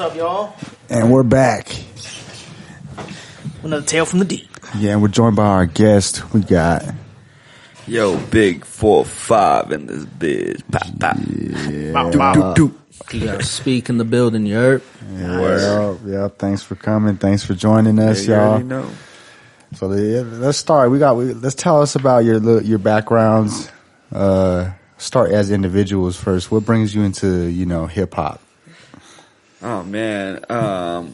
What's up, y'all? And we're back. Another tale from the deep. Yeah, and we're joined by our guest. We got... Yo, big 4our 5ive in this bitch. Pop, pop. Yeah. Bow, bow. You gotta speak in the building, you heard? Yeah, thanks for coming. Thanks for joining us, You y'all. already know. So let's start. Let's tell us about your backgrounds. Start as individuals first. What brings you into hip hop? Oh man, I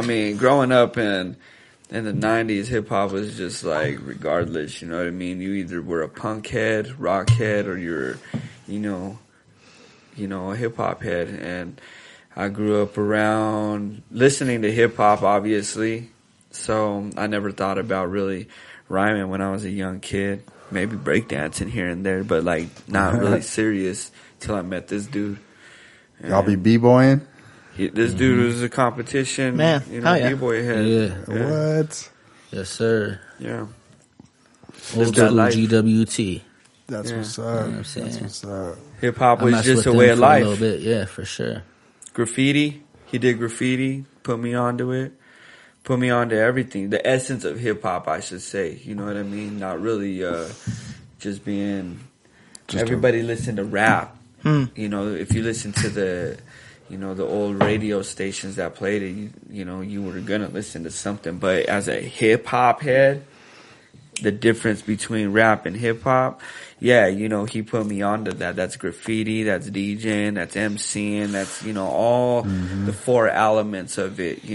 mean, growing up in the 90s, hip hop was just like regardless. You know what I mean? You either were a punk head, rock head, or you're, a hip hop head. And I grew up around listening to hip hop, obviously. So I never thought about really rhyming when I was a young kid. Maybe breakdancing here and there, but like not really serious till I met this dude. And Y'all be b-boying? This dude was a competition, Man, yeah. b-boy head. Yeah. What? Yes, sir. Yeah. Old that school life. GWT. That's Yeah. what's up. You know what I'm saying? That's what's up. Hip hop I was messed just with a them way of for life. a little bit, yeah, for sure. Graffiti. He did graffiti, put me onto it, put me onto everything. The essence of hip hop, I should say. You know what I mean? Not really just being. Everybody listen to rap. If you listen to the old radio stations that played it, you were gonna listen to something. But as a hip hop head, the difference between rap and hip hop, he put me onto that. That's graffiti, that's DJing, that's MCing, that's, all the four elements of it, I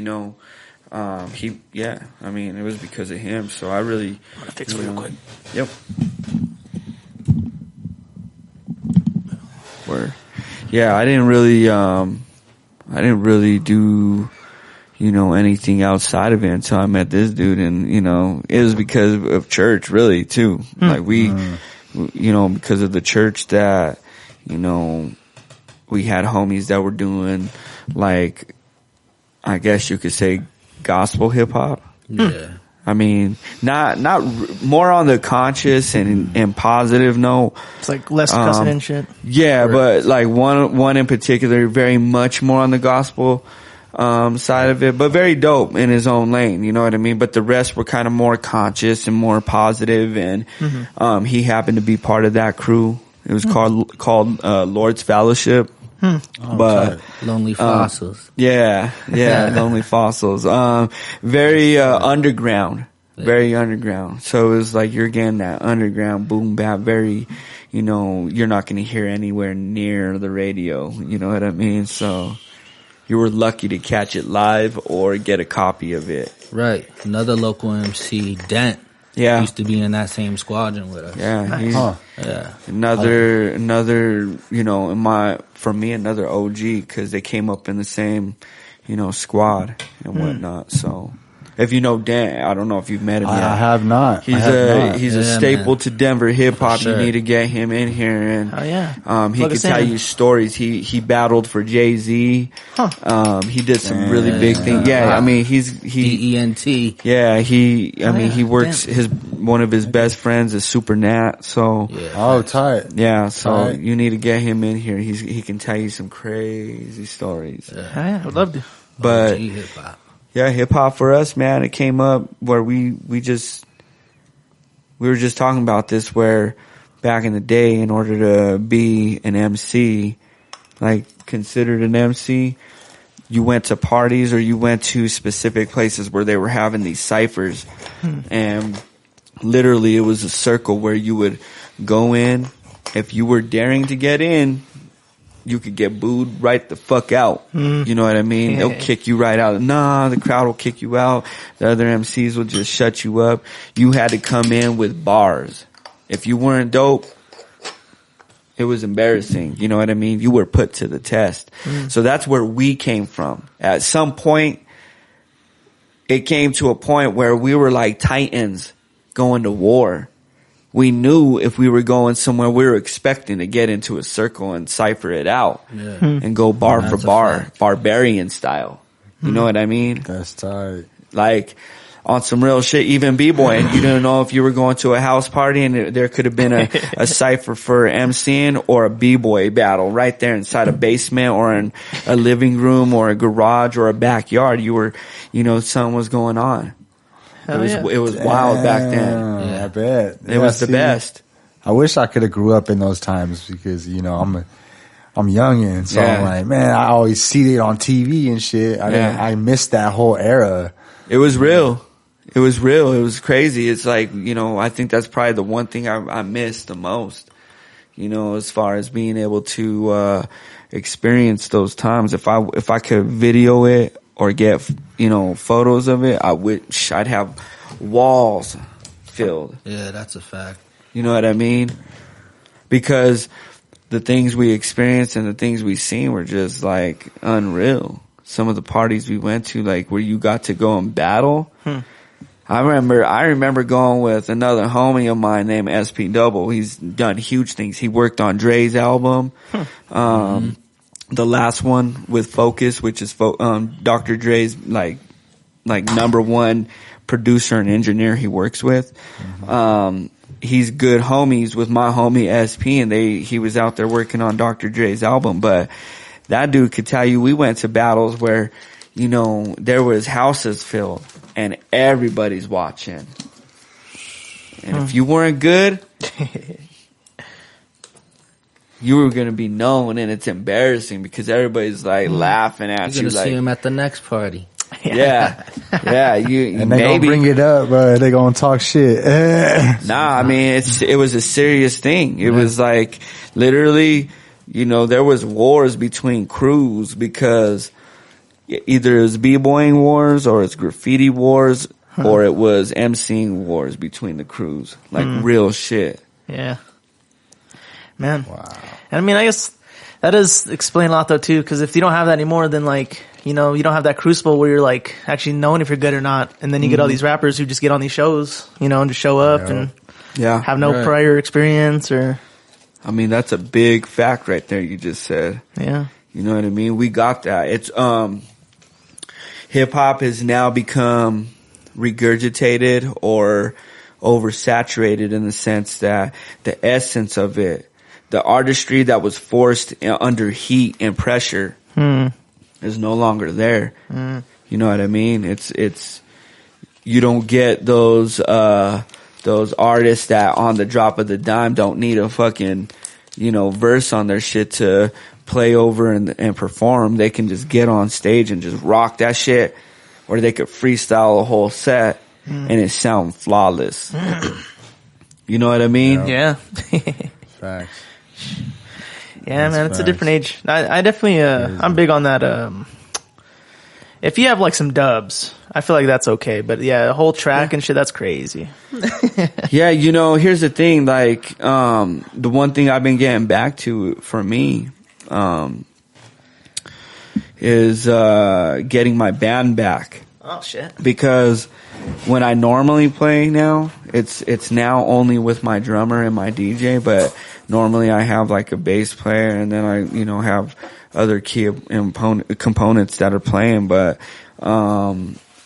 mean, it was because of him. So I really, I'm gonna fix it real quick. Yep. Where, I didn't really do, anything outside of it until I met this dude. And, it was because of church, really, too. Like because of the church that, we had homies that were doing, like, I guess you could say gospel hip hop. Yeah. I mean, not more on the conscious and positive note. It's like less cussing and shit. Yeah, but like one in particular, very much more on the gospel side of it, but very dope in his own lane. You know what I mean? But the rest were kind of more conscious and more positive, and he happened to be part of that crew. It was called Lord's Fellowship. But Lonely Fossils. Lonely Fossils. Very underground. Very underground. So it was like you're getting that underground boom bap, very, you're not going to hear anywhere near the radio. You know what I mean? So you were lucky to catch it live or get a copy of it. Right. Another local MC, Dent. Yeah. Used to be in that same squadron with us. Yeah. He's Yeah. another, for me, another OG, because they came up in the same, squad and whatnot. So if you know Dan, I don't know if you've met him yet. I have not. He's a Yeah, staple man. to Denver hip hop. Sure. You need to get him in here, and he Plug could us tell in. you stories. He battled for Jay-Z. He did some really big things. Yeah, I mean he DENT. yeah, he works Damn. one of his best friends is Super Nat, so Yeah. Oh, tight. yeah, so Right. you need to get him in here. He can tell you some crazy stories. I would love to. But OG hip hop. yeah, hip hop for us, man, it came up where we were just talking about this, where back in the day, in order to be an MC, like considered an MC, you went to parties or you went to specific places where they were having these ciphers, and literally it was a circle where you would go in. If you were daring to get in, you could get booed right the fuck out. You know what I mean? They'll kick you right out. Nah, the crowd will kick you out. The other MCs will just shut you up. You had to come in with bars. If you weren't dope, it was embarrassing. You know what I mean? You were put to the test. So that's where we came from. At some point, it came to a point where we were like titans going to war. We knew if we were going somewhere, we were expecting to get into a circle and cipher it out and go bar for That's a bar, fact. barbarian style. You know what I mean? That's tight. Like, on some real shit, even b-boy, and you didn't know if you were going to a house party and there could have been a cypher for MCing or a b-boy battle right there inside a basement or in a living room or a garage or a backyard. You were, something was going on. It was wild back then. Yeah, I bet. It was the best. I wish I could have grew up in those times because, I'm youngin', so I'm like, man, I always see it on TV and shit. I missed that whole era. It was real. It was real. It was crazy. It's like, I think that's probably the one thing I missed the most, as far as being able to, experience those times. If I could video it or get, photos of it, I wish I'd have walls filled. Yeah, that's a fact. You know what I mean? Because the things we experienced and the things we seen were just like unreal. Some of the parties we went to, like where you got to go and battle. I remember going with another homie of mine named SP Double. He's done huge things. He worked on Dre's album. The last one with Focus, which is Dr. Dre's like number one producer and engineer he works with. He's good homies with my homie SP, and he was out there working on Dr. Dre's album. But that dude could tell you we went to battles where, there was houses filled and everybody's watching. And if you weren't good, you were going to be known, and it's embarrassing because everybody's like laughing at you. You're going to like, see him at the next party. Yeah. You and they gonna bring it up, bro. They gonna talk shit. Nah, I mean, it was a serious thing. It was like literally, there was wars between crews because either it was b-boying wars or it's graffiti wars or it was MCing wars between the crews. Like real shit. Yeah. Man. Wow. And I mean, I guess that does explain a lot though too, because if you don't have that anymore, then like, you don't have that crucible where you're like actually knowing if you're good or not. And then you get all these rappers who just get on these shows, and just show up and have no prior experience or. I mean, that's a big fact right there you just said. Yeah. You know what I mean? We got that. It's, hip hop has now become regurgitated or oversaturated in the sense that the essence of it, the artistry that was forced under heat and pressure is no longer there. You know what I mean? It's you don't get those artists that on the drop of the dime don't need a fucking, verse on their shit to play over and perform. They can just get on stage and just rock that shit, or they could freestyle a whole set and it sound flawless. You know what I mean? Yeah. Facts. Yeah, man, it's a different age. I definitely, I'm big on that. If you have like some dubs, I feel like that's okay. But yeah, a whole track and shit, that's crazy. Yeah, here's the thing. Like, the one thing I've been getting back to for me, is, getting my band back. Oh shit. Because when I normally play now, it's now only with my drummer and my DJ, but normally I have like a bass player and then I, have other key components that are playing, but,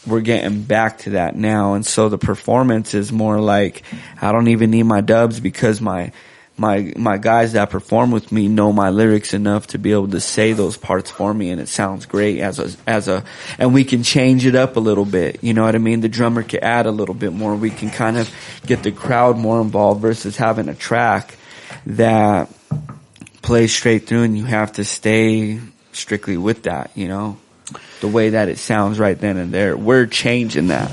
we're getting back to that now. And so the performance is more like, I don't even need my dubs because my guys that perform with me know my lyrics enough to be able to say those parts for me, and it sounds great and we can change it up a little bit. You know what I mean? The drummer can add a little bit more. We can kind of get the crowd more involved versus having a track that plays straight through and you have to stay strictly with that, the way that it sounds right then and there. We're changing that,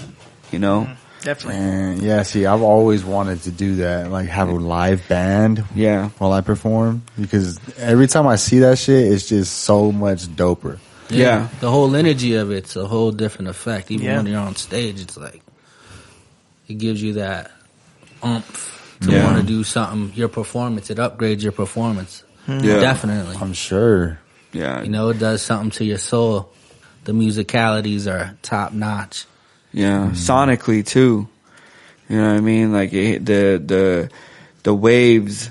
Definitely. And yeah, see, I've always wanted to do that, like have a live band while I perform, because every time I see that shit, it's just so much doper. Yeah. The whole energy of it's a whole different effect. Even when you're on stage, it's like, it gives you that oomph to want to do something. Your performance, it upgrades your performance. Yeah. Definitely. I'm sure. Yeah. It does something to your soul. The musicalities are top notch. Yeah, sonically too. You know what I mean? Like the waves,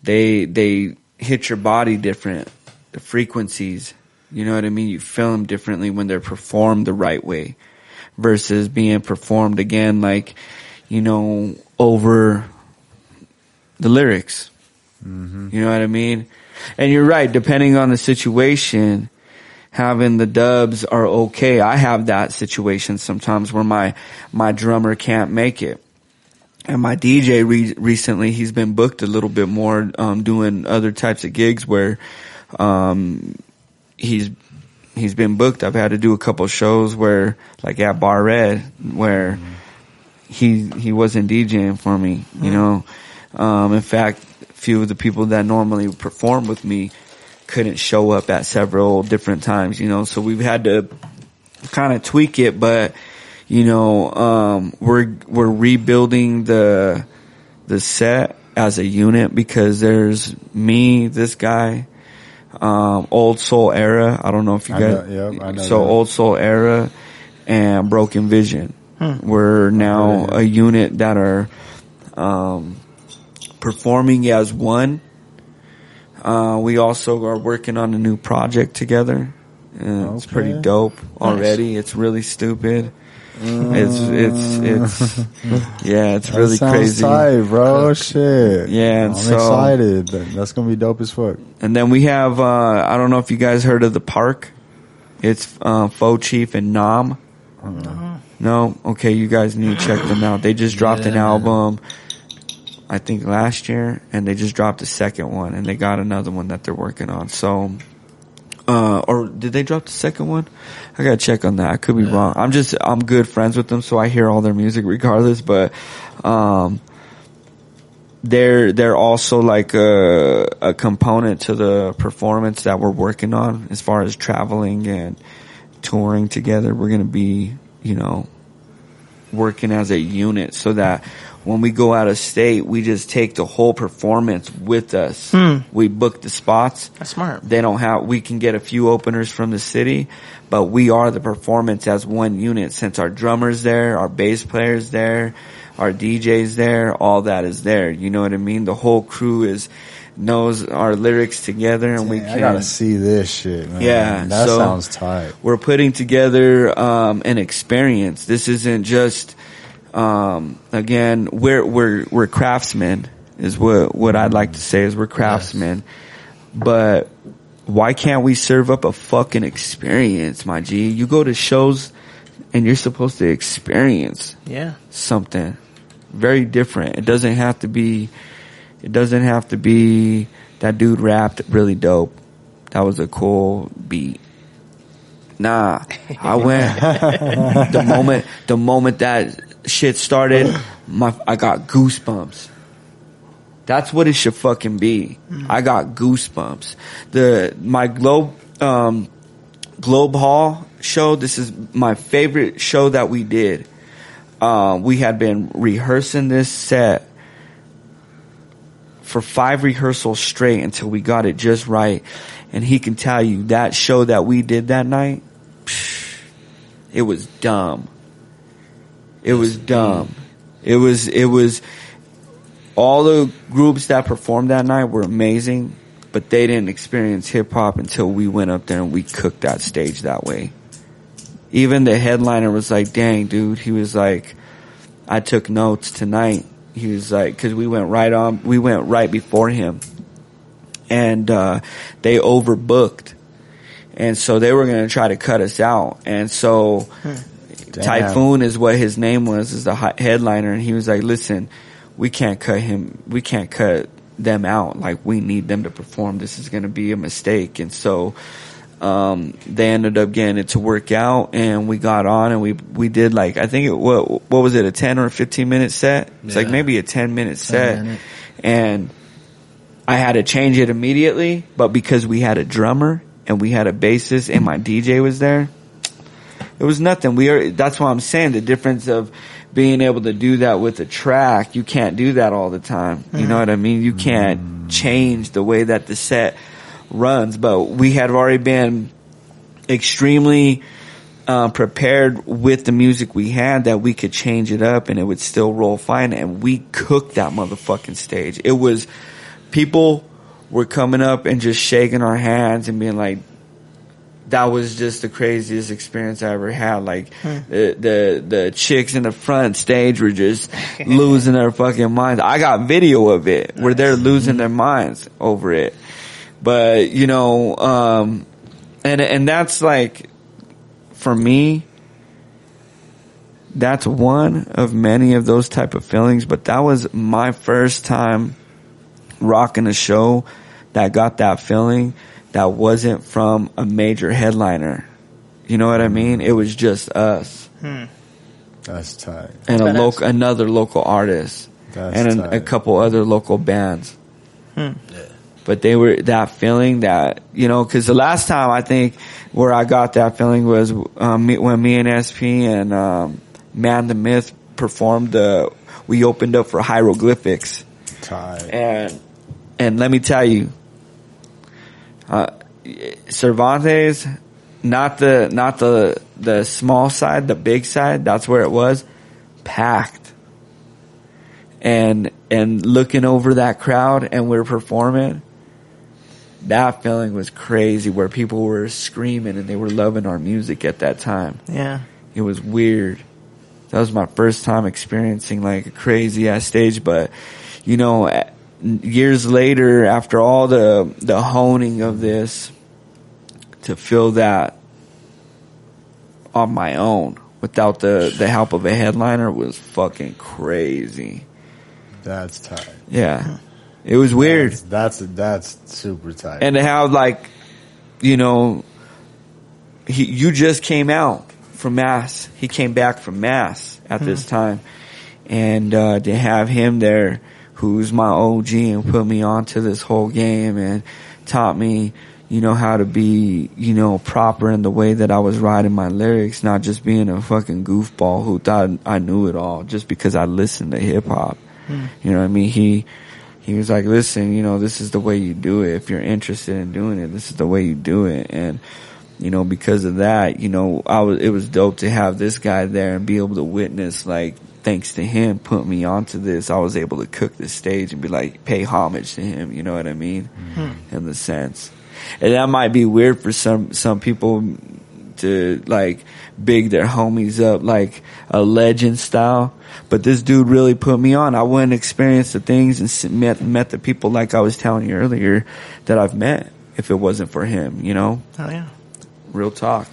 they hit your body different. The frequencies, you know what I mean? You feel them differently when they're performed the right way, versus being performed again, like, you know, over the lyrics. Mm-hmm. You know what I mean? And you're right, depending on the situation, having the dubs are okay. I have that situation sometimes where my drummer can't make it. And my DJ recently, he's been booked a little bit more, doing other types of gigs where, he's been booked. I've had to do a couple shows where, like at Bar Red, where he wasn't DJing for me, you know. In fact, a few of the people that normally perform with me couldn't show up at several different times, you know. So we've had to kind of tweak it, but you know, we're rebuilding the set as a unit because there's me, this guy, Old Soul Era. I don't know if you guys. I know so that. Old Soul Era and Broken Vision. We're now a unit that are performing as one. We also are working on a new project together. It's pretty dope already. It's really stupid. It's really sounds crazy. Tight, bro. Shit. Yeah, and I'm so excited. That's gonna be dope as fuck. And then we have I don't know if you guys heard of The Park. It's Faux Chief and Nam. No? Okay, you guys need to check them out. They just dropped an album, I think last year, and they just dropped a second one, and they got another one that they're working on. So, or did they drop the second one? I gotta check on that. I could be wrong. I'm good friends with them, so I hear all their music regardless, but, they're also like a component to the performance that we're working on as far as traveling and touring together. We're gonna be, you know, working as a unit so that when we go out of state, we just take the whole performance with us. We book the spots. That's smart. We can get a few openers from the city, but we are the performance as one unit since our drummer's there, our bass player's there, our DJ's there, all that is there. You know what I mean? The whole crew knows our lyrics together, and I gotta see this shit, man. Yeah, that so sounds tight. We're putting together an experience. This isn't just again, we're craftsmen is what I'd like to say is we're craftsmen. Yes. But why can't we serve up a fucking experience, my G? You go to shows and you're supposed to experience something very different. It doesn't have to be that dude rapped really dope. That was a cool beat. Nah, I went the moment that shit started, I got goosebumps. That's what it should fucking be. I got goosebumps. My Globe Hall show, this is my favorite show that we did. We had been rehearsing this set for 5 rehearsals straight until we got it just right. And he can tell you that show that we did that night, it was dumb. It was dumb. It was all the groups that performed that night were amazing, but they didn't experience hip hop until we went up there and we cooked that stage that way. Even the headliner was like, dang, dude. He was like, I took notes tonight. He was like, cause we went right before him. And, they overbooked. And so they were going to try to cut us out. And so Typhoon is what his name was, is the headliner. And he was like, listen, we can't cut them out. Like, we need them to perform. This is going to be a mistake. And so, they ended up getting it to work out, and we got on and we did like, I think what was it, a 10 or a 15 minute set? It's like maybe a 10-minute set. And I had to change it immediately, but because we had a drummer and we had a bassist and my DJ was there, it was nothing. That's why I'm saying the difference of being able to do that with a track. You can't do that all the time. You know what I mean? You can't change the way that the set runs, but we had already been extremely prepared with the music we had that we could change it up and it would still roll fine, and we cooked that motherfucking stage. It was, people were coming up and just shaking our hands and being like, that was just the craziest experience I ever had. Like the chicks in the front stage were just losing their fucking minds. I got video of it where they're losing their minds over it. But you know, and that's like, for me, that's one of many of those type of feelings. But that was my first time rocking a show that got that feeling that wasn't from a major headliner. You know what I mean? It was just us. That's tight. And another local artist. And a couple other local bands. Yeah. But they were that feeling that, you know, because the last time I think where I got that feeling was when me and SP and Man the Myth performed. We opened up for Hieroglyphics. Tight. And let me tell you, Cervantes, not the small side, the big side. That's where it was, packed. And looking over that crowd, and we're performing. That feeling was crazy, where people were screaming and they were loving our music at that time. Yeah, it was weird. That was my first time experiencing like a crazy ass stage, but you know, years later, after all the honing of this, to feel that on my own without the help of a headliner was fucking crazy. That's tight. Yeah. It was weird. That's super tight. And to have, like, you know, you just came out from Mass. He came back from Mass at this time. And to have him there, who's my OG and put me onto this whole game and taught me, you know, how to be, you know, proper in the way that I was writing my lyrics, not just being a fucking goofball who thought I knew it all just because I listened to hip hop. You know what I mean? He was like, listen, you know, this is the way you do it. If you're interested in doing it, this is the way you do it. And, you know, because of that, you know, it was dope to have this guy there and be able to witness, like, thanks to him put me onto this, I was able to cook this stage and be like, pay homage to him. You know what I mean? In the sense. And that might be weird for some people to like big their homies up like a legend style, but this dude really put me on. I wouldn't experience the things and met the people like I was telling you earlier that I've met if it wasn't for him, you know? Oh yeah. Real talk.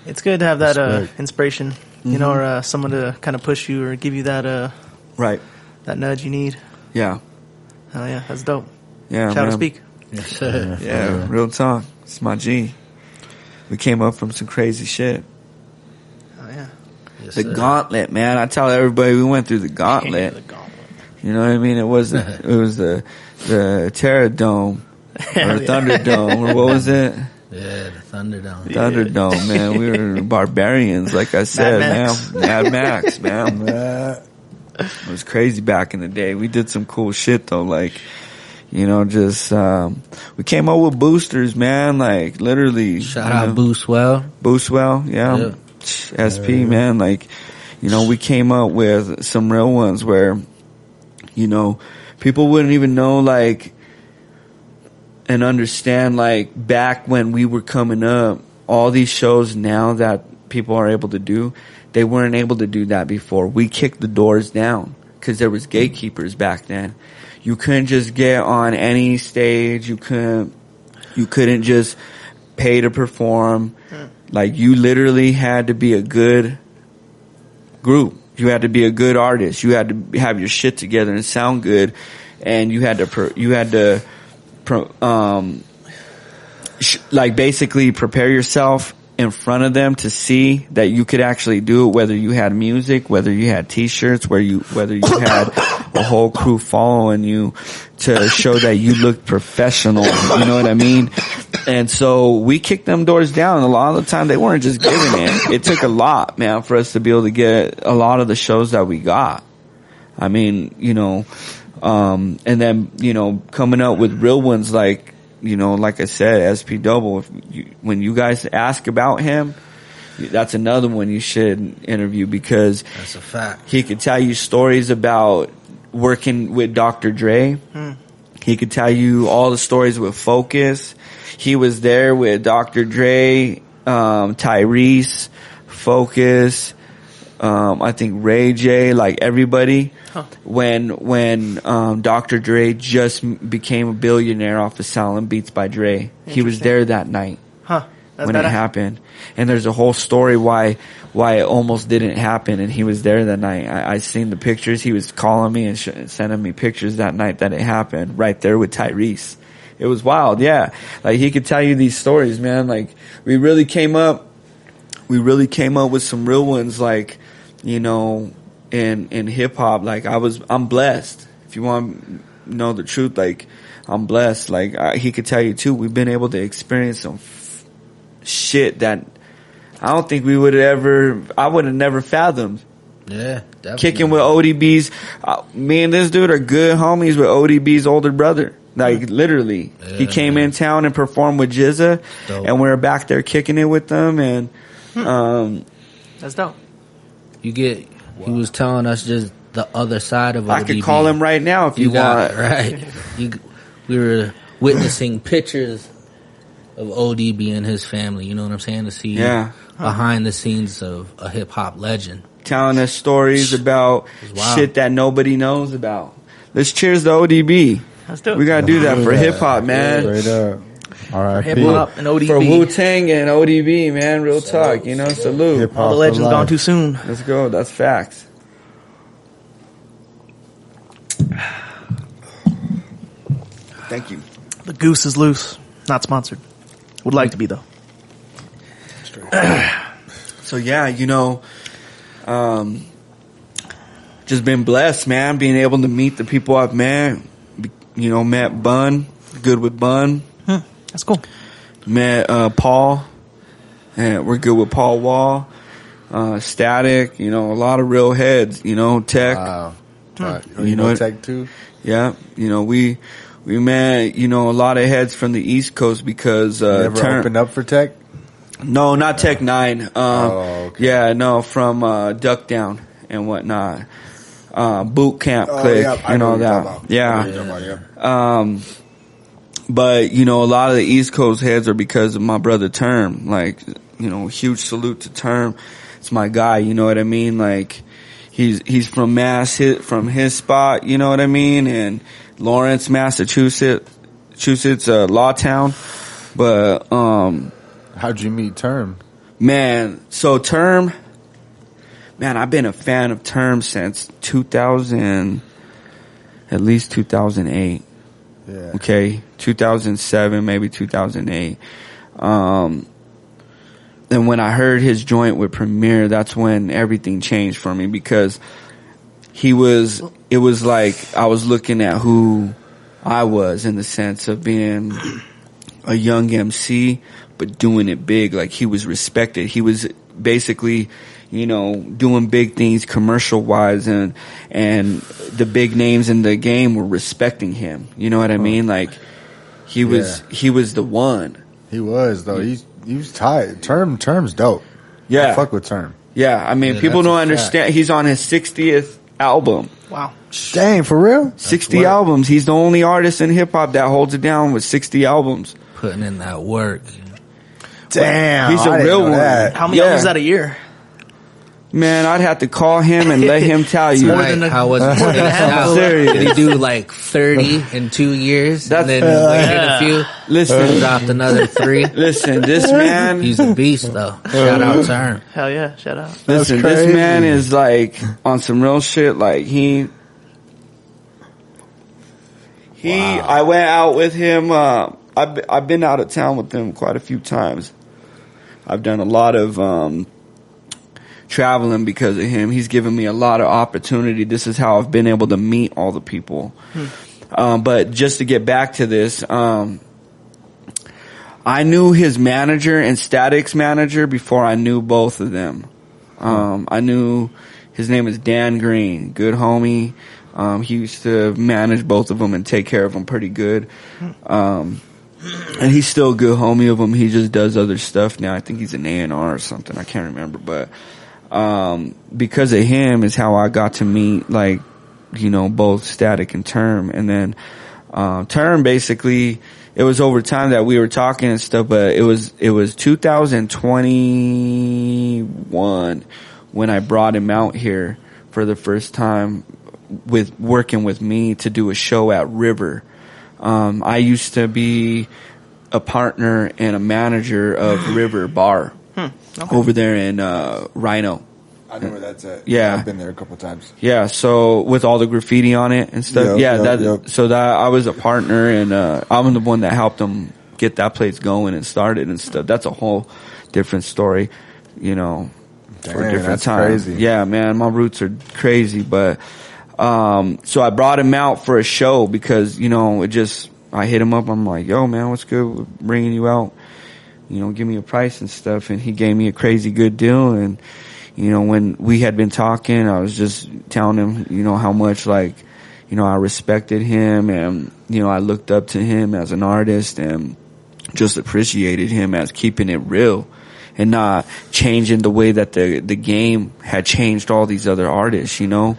It's good to have that inspiration, you know, or someone to kind of push you or give you that right, that nudge you need. Yeah. Oh yeah, that's dope. Yeah, Shout to speak. Yes, sir. Yeah, real talk. It's my G. We came up from some crazy shit. Oh yeah. Yes, The sir. gauntlet, man. I tell everybody we went through the gauntlet. You know what I mean? It was the Terra Dome or Thunderdome or what was it? Yeah, the Thunderdome. Thunderdome, man. We were barbarians, like I said, man. Mad Max, man. It was crazy back in the day. We did some cool shit though, like, you know, just we came up with boosters, man. Like literally. Shout out Boostwell. Boostwell, yeah. SP, man. Like, you know, we came up with some real ones where, you know, people wouldn't even know, like, and understand, like, back when we were coming up, all these shows now that people are able to do, they weren't able to do that before. We kicked the doors down because there was gatekeepers back then. You couldn't just get on any stage. You couldn't just pay to perform. Like, you literally had to be a good group. You had to be a good artist. You had to have your shit together and sound good. And you had to like basically prepare yourself in front of them to see that you could actually do it, whether you had music, whether you had t-shirts, whether you had a whole crew following you to show that you looked professional. You know what I mean? And so we kicked them doors down. A lot of the time they weren't just giving it. It took a lot, man, for us to be able to get a lot of the shows that we got. I mean, you know, and then, you know, coming up with real ones like, you know, like I said, SP Double. When you guys ask about him, that's another one you should interview because That's a fact. he could tell you stories about working with Dr. Dre. He could tell you all the stories with Focus. He was there with Dr. Dre, Tyrese, Focus, I think Ray J, like everybody. Huh. When Dr. Dre just became a billionaire off of Silent Beats by Dre. He was there that night. Huh. When it happened. And there's a whole story why it almost didn't happen, and he was there that night. I seen the pictures. He was calling me and sending me pictures that night that it happened, right there with Tyrese. It was wild, yeah. Like, he could tell you these stories, man. Like, we really came up with some real ones, like, you know, in hip hop. Like, I'm blessed. If you want to know the truth, like, I'm blessed. Like, he could tell you too, we've been able to experience some shit that I don't think I would have never fathomed. Yeah, definitely. Kicking with ODB's, me and this dude are good homies with ODB's older brother. Like, literally. Yeah, he came in town and performed with Jizza, and we were back there kicking it with them, and, that's dope. He was telling us just the other side of ODB. I could call him right now if you want. Right. We were witnessing pictures of ODB and his family, you know what I'm saying? To see behind the scenes of a hip hop legend. Telling us stories about shit that nobody knows about. Let's cheers to ODB. Let's do it. We gotta do that for hip hop, man. Straight up. All right, hip hop and ODB. For Wu-Tang and ODB, man. Real talk, you know, salute. All the legends gone too soon. Let's go. That's facts. Thank you. The goose is loose. Not sponsored. Would like to be, though. So, yeah, you know, just been blessed, man, being able to meet the people I've met. You know, met Bun, good with Bun. That's cool. Met Paul, and we're good with Paul Wall. Static, you know, a lot of real heads, you know, Tech. Wow. You know Tech too? Yeah, you know, we met, you know, a lot of heads from the East Coast because Never opened up for Tech? No, not Tech 9. Okay. Yeah, no, from Duck Down and whatnot. Boot Camp Click, yeah, you know that. Yeah. But, you know, a lot of the East Coast heads are because of my brother Term. Like, you know, huge salute to Term. It's my guy, you know what I mean? Like, he's from from his spot, you know what I mean? And Lawrence, Massachusetts, Lawtown. But, how'd you meet Term? Man, so Term, man, I've been a fan of Term since at least 2008. Yeah. Okay. 2007, maybe 2008. And when I heard his joint with Premier, that's when everything changed for me because it was like I was looking at who I was in the sense of being a young MC, but doing it big. Like, he was respected. He was basically, you know, doing big things commercial wise, and the big names in the game were respecting him. You know what I mean? Like, he was the one. He was, though. He was tight. Term's dope. Yeah. I fuck with Term. Yeah, I mean, people don't understand. Fact. He's on his 60th album. Wow. Dang, for real? 60 albums. He's the only artist in hip hop that holds it down with 60 albums. Putting in that work. Damn. He's a real one. How many albums is that a year? Man, I'd have to call him and let him tell you. How was it? Serious. Did he do like 30 in 2 years? And then waited a few. Listen. Dropped another 3. Listen, this man. He's a beast, though. Shout out to him. Hell yeah, shout out. Listen, this man is like on some real shit. Like, I went out with him. I've been out of town with him quite a few times. I've done a lot of traveling because of him. He's given me a lot of opportunity. This is how I've been able to meet all the people. But just to get back to this, I knew his manager and Static's manager before I knew both of them. I knew his name is Dan Green, good homie. He used to manage both of them and take care of them pretty good. And he's still a good homie of him. He just does other stuff now. I think he's an A&R or something. I can't remember. But because of him is how I got to meet, like, you know, both Static and Term. And then Term basically, it was over time that we were talking and stuff, but it was 2021 when I brought him out here for the first time with working with me to do a show at River. I used to be a partner and a manager of River Bar over there in Rhino. I know where that's at. Yeah. I've been there a couple times. Yeah, so with all the graffiti on it and stuff. So that I was a partner, and I'm the one that helped them get that place going and started and stuff. That's a whole different story, you know, for a different time. Crazy. Yeah, man, my roots are crazy, but so I brought him out for a show because, you know, I hit him up. I'm like, yo, man, what's good with bringing you out? You know, give me a price and stuff. And he gave me a crazy good deal. And, you know, when we had been talking, I was just telling him, you know, how much, like, you know, I respected him and, you know, I looked up to him as an artist and just appreciated him as keeping it real and not changing the way that the game had changed all these other artists, you know?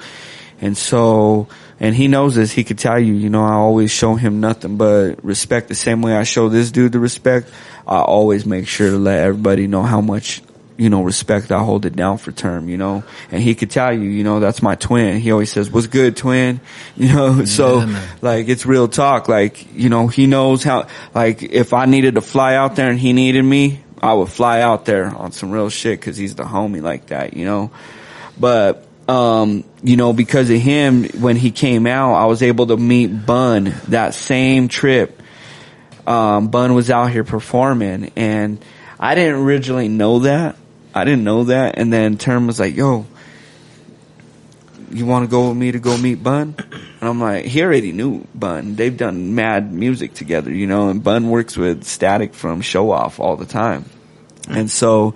And so, and he knows this, he could tell you, you know, I always show him nothing but respect. The same way I show this dude the respect, I always make sure to let everybody know how much, you know, respect I hold it down for Term, you know. And he could tell you, you know, that's my twin. He always says, what's good, twin? You know, so, like, it's real talk. Like, you know, he knows how, like, if I needed to fly out there and he needed me, I would fly out there on some real shit because he's the homie like that, you know. But, you know, because of him, when he came out, I was able to meet Bun that same trip. Bun was out here performing, and I didn't originally know that. I didn't know that. And then Term was like, yo, you want to go with me to go meet Bun? And I'm like, he already knew Bun. They've done mad music together, you know, and Bun works with Static from Show Off all the time. And so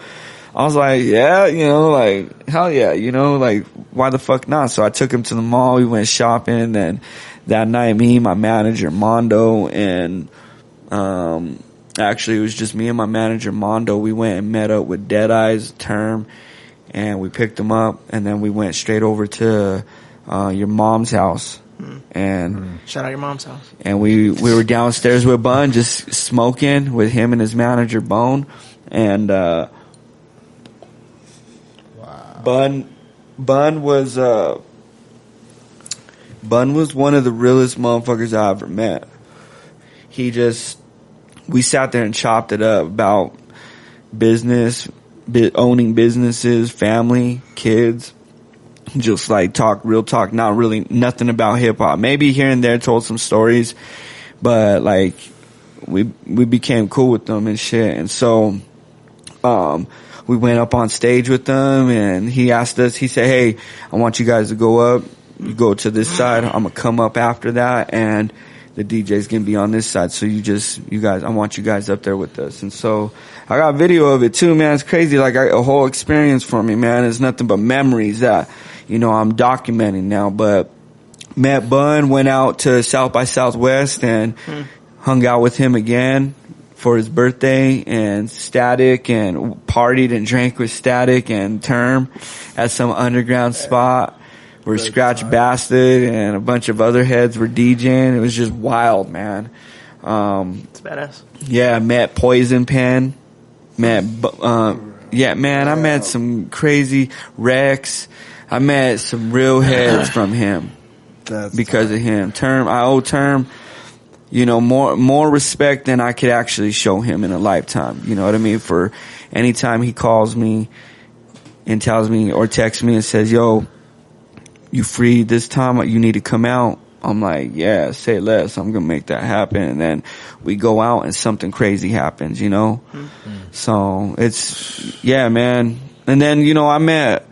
I was like, yeah, you know, like, hell yeah, you know, like, why the fuck not? So I took him to the mall. We went shopping, and that night, me, my manager, Mondo, and, actually, it was just me and my manager, Mondo. We went and met up with Dead Eyes, Term, and we picked him up, and then we went straight over to, your mom's house. And shout out your mom's house. And we were downstairs with Bun, just smoking with him and his manager, Bone. And, Bun was one of the realest motherfuckers I ever met. We sat there and chopped it up about business, owning businesses, family, kids. Just like talk, real talk, not really nothing about hip hop. Maybe here and there told some stories, but like we became cool with them and shit. And so, we went up on stage with them, and he asked us, he said, hey, I want you guys to go up. You go to this side. I'm going to come up after that, and the DJ's going to be on this side. So I want you guys up there with us. And so I got video of it too, man. It's crazy. Like a whole experience for me, man. It's nothing but memories that, you know, I'm documenting now. But met Bun, went out to South by Southwest and hung out with him again for his birthday, and Static, and partied and drank with Static and Term at some underground spot where Scratch Bastard and a bunch of other heads were DJing. It was just wild, man. It's badass. Yeah, met Poison Pen. Yeah, man, I met some crazy Rex. I met some real heads from him because of him. I owe Term, you know, more respect than I could actually show him in a lifetime. You know what I mean? For any time he calls me and tells me or texts me and says, yo, you free this time? You need to come out. I'm like, yeah, say less. I'm going to make that happen. And then we go out and something crazy happens, you know? So it's, yeah, man. And then, you know, I met,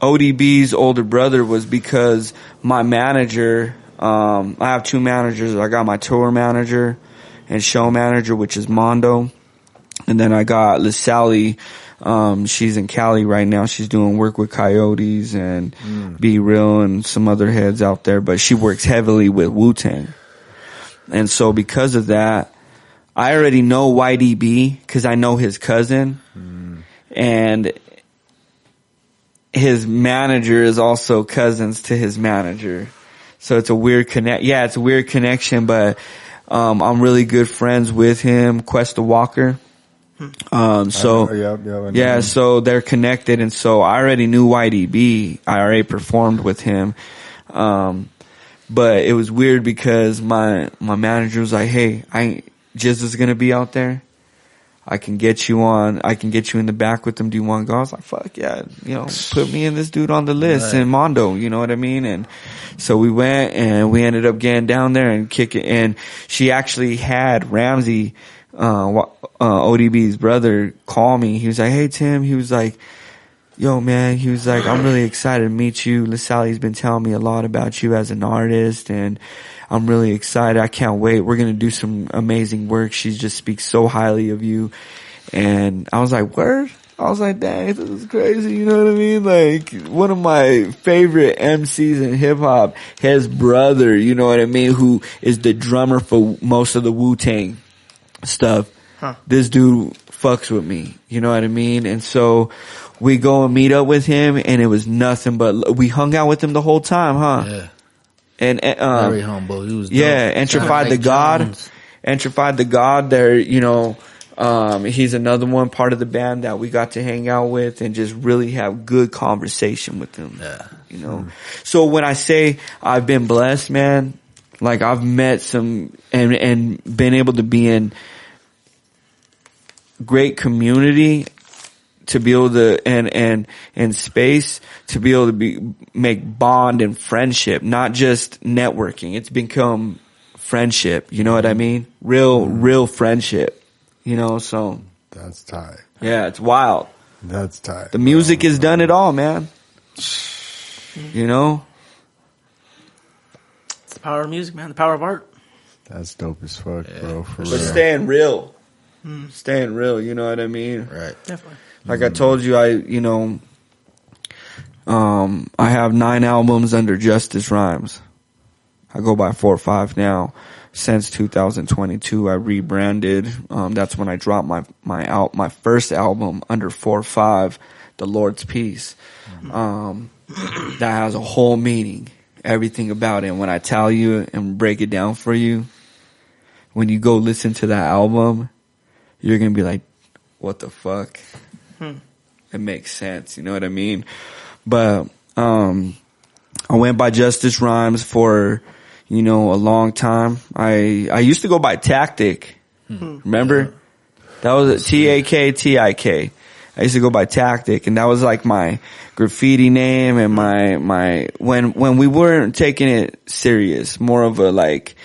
ODB's older brother was because my manager, I have two managers. I got my tour manager and show manager, which is Mondo. And then I got LaSally. She's in Cali right now. She's doing work with Coyotes and Be Real and some other heads out there, but she works heavily with Wu-Tang. And so because of that, I already know YDB because I know his cousin. And his manager is also cousins to his manager. So it's a weird it's a weird connection, but, I'm really good friends with him, Questa Walker. So they're connected. And so I already knew YDB. I already performed with him. But it was weird because my manager was like, hey, Jizz is going to be out there. I can get you in the back with them. Do you want to go? I was like, fuck yeah, put me and this dude on the list in Mondo, you know what I mean? And so we went and we ended up getting down there and kicking. And she actually had Ramsey, ODB's brother, call me. He was like, hey Tim, he was like, yo man, he was like, I'm really excited to meet you. LaSalle's been telling me a lot about you as an artist, and I'm really excited. I can't wait. We're going to do some amazing work. She just speaks so highly of you. And I was like, word? I was like, dang, this is crazy. You know what I mean? Like, one of my favorite MCs in hip hop, his brother, you know what I mean, who is the drummer for most of the Wu-Tang stuff. This dude fucks with me. You know what I mean? And so we go and meet up with him, and it was nothing but, we hung out with him the whole time, huh? Yeah. And very humble. He was dope. Entrified the God. Entrified the God there, he's another one part of the band that we got to hang out with and just really have good conversation with him. Yeah. So when I say I've been blessed, man, like I've met some and been able to be in great community to be able to and space to be able to make bond and friendship, not just networking. It's become friendship. You know what I mean? Real friendship. So that's tight. Yeah, it's wild. That's tight. The music has done it all, man. It's the power of music, man. The power of art. That's dope as fuck, bro. For but real. Staying real. Staying real, you know what I mean? Right. Definitely. Like I told you, I have 9 albums under Justice Rhymes. I go by 4our 5ive now. Since 2022, I rebranded. That's when I dropped my first album under 4our 5ive, The Lord's Peace. That has a whole meaning, everything about it. And when I tell you and break it down for you, when you go listen to that album, you're gonna be like, what the fuck? It makes sense, you know what I mean? But I went by Justice Rhymes for a long time. I used to go by Tactic. Remember? That was TAKTIK. I used to go by Tactic, and that was like my graffiti name and my when we weren't taking it serious, more of a like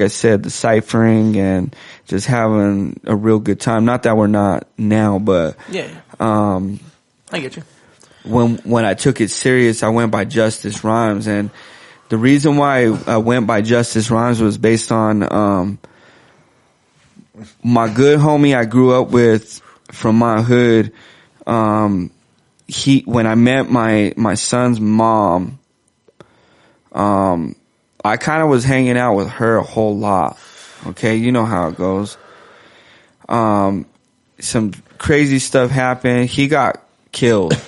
I said, deciphering and just having a real good time. Not that we're not now, but I get you. When I took it serious, I went by Justice Rhymes, and the reason why I went by Justice Rhymes was based on my good homie I grew up with from my hood. When I met my son's mom, I kind of was hanging out with her a whole lot. Okay, you know how it goes. Some crazy stuff happened. He got killed.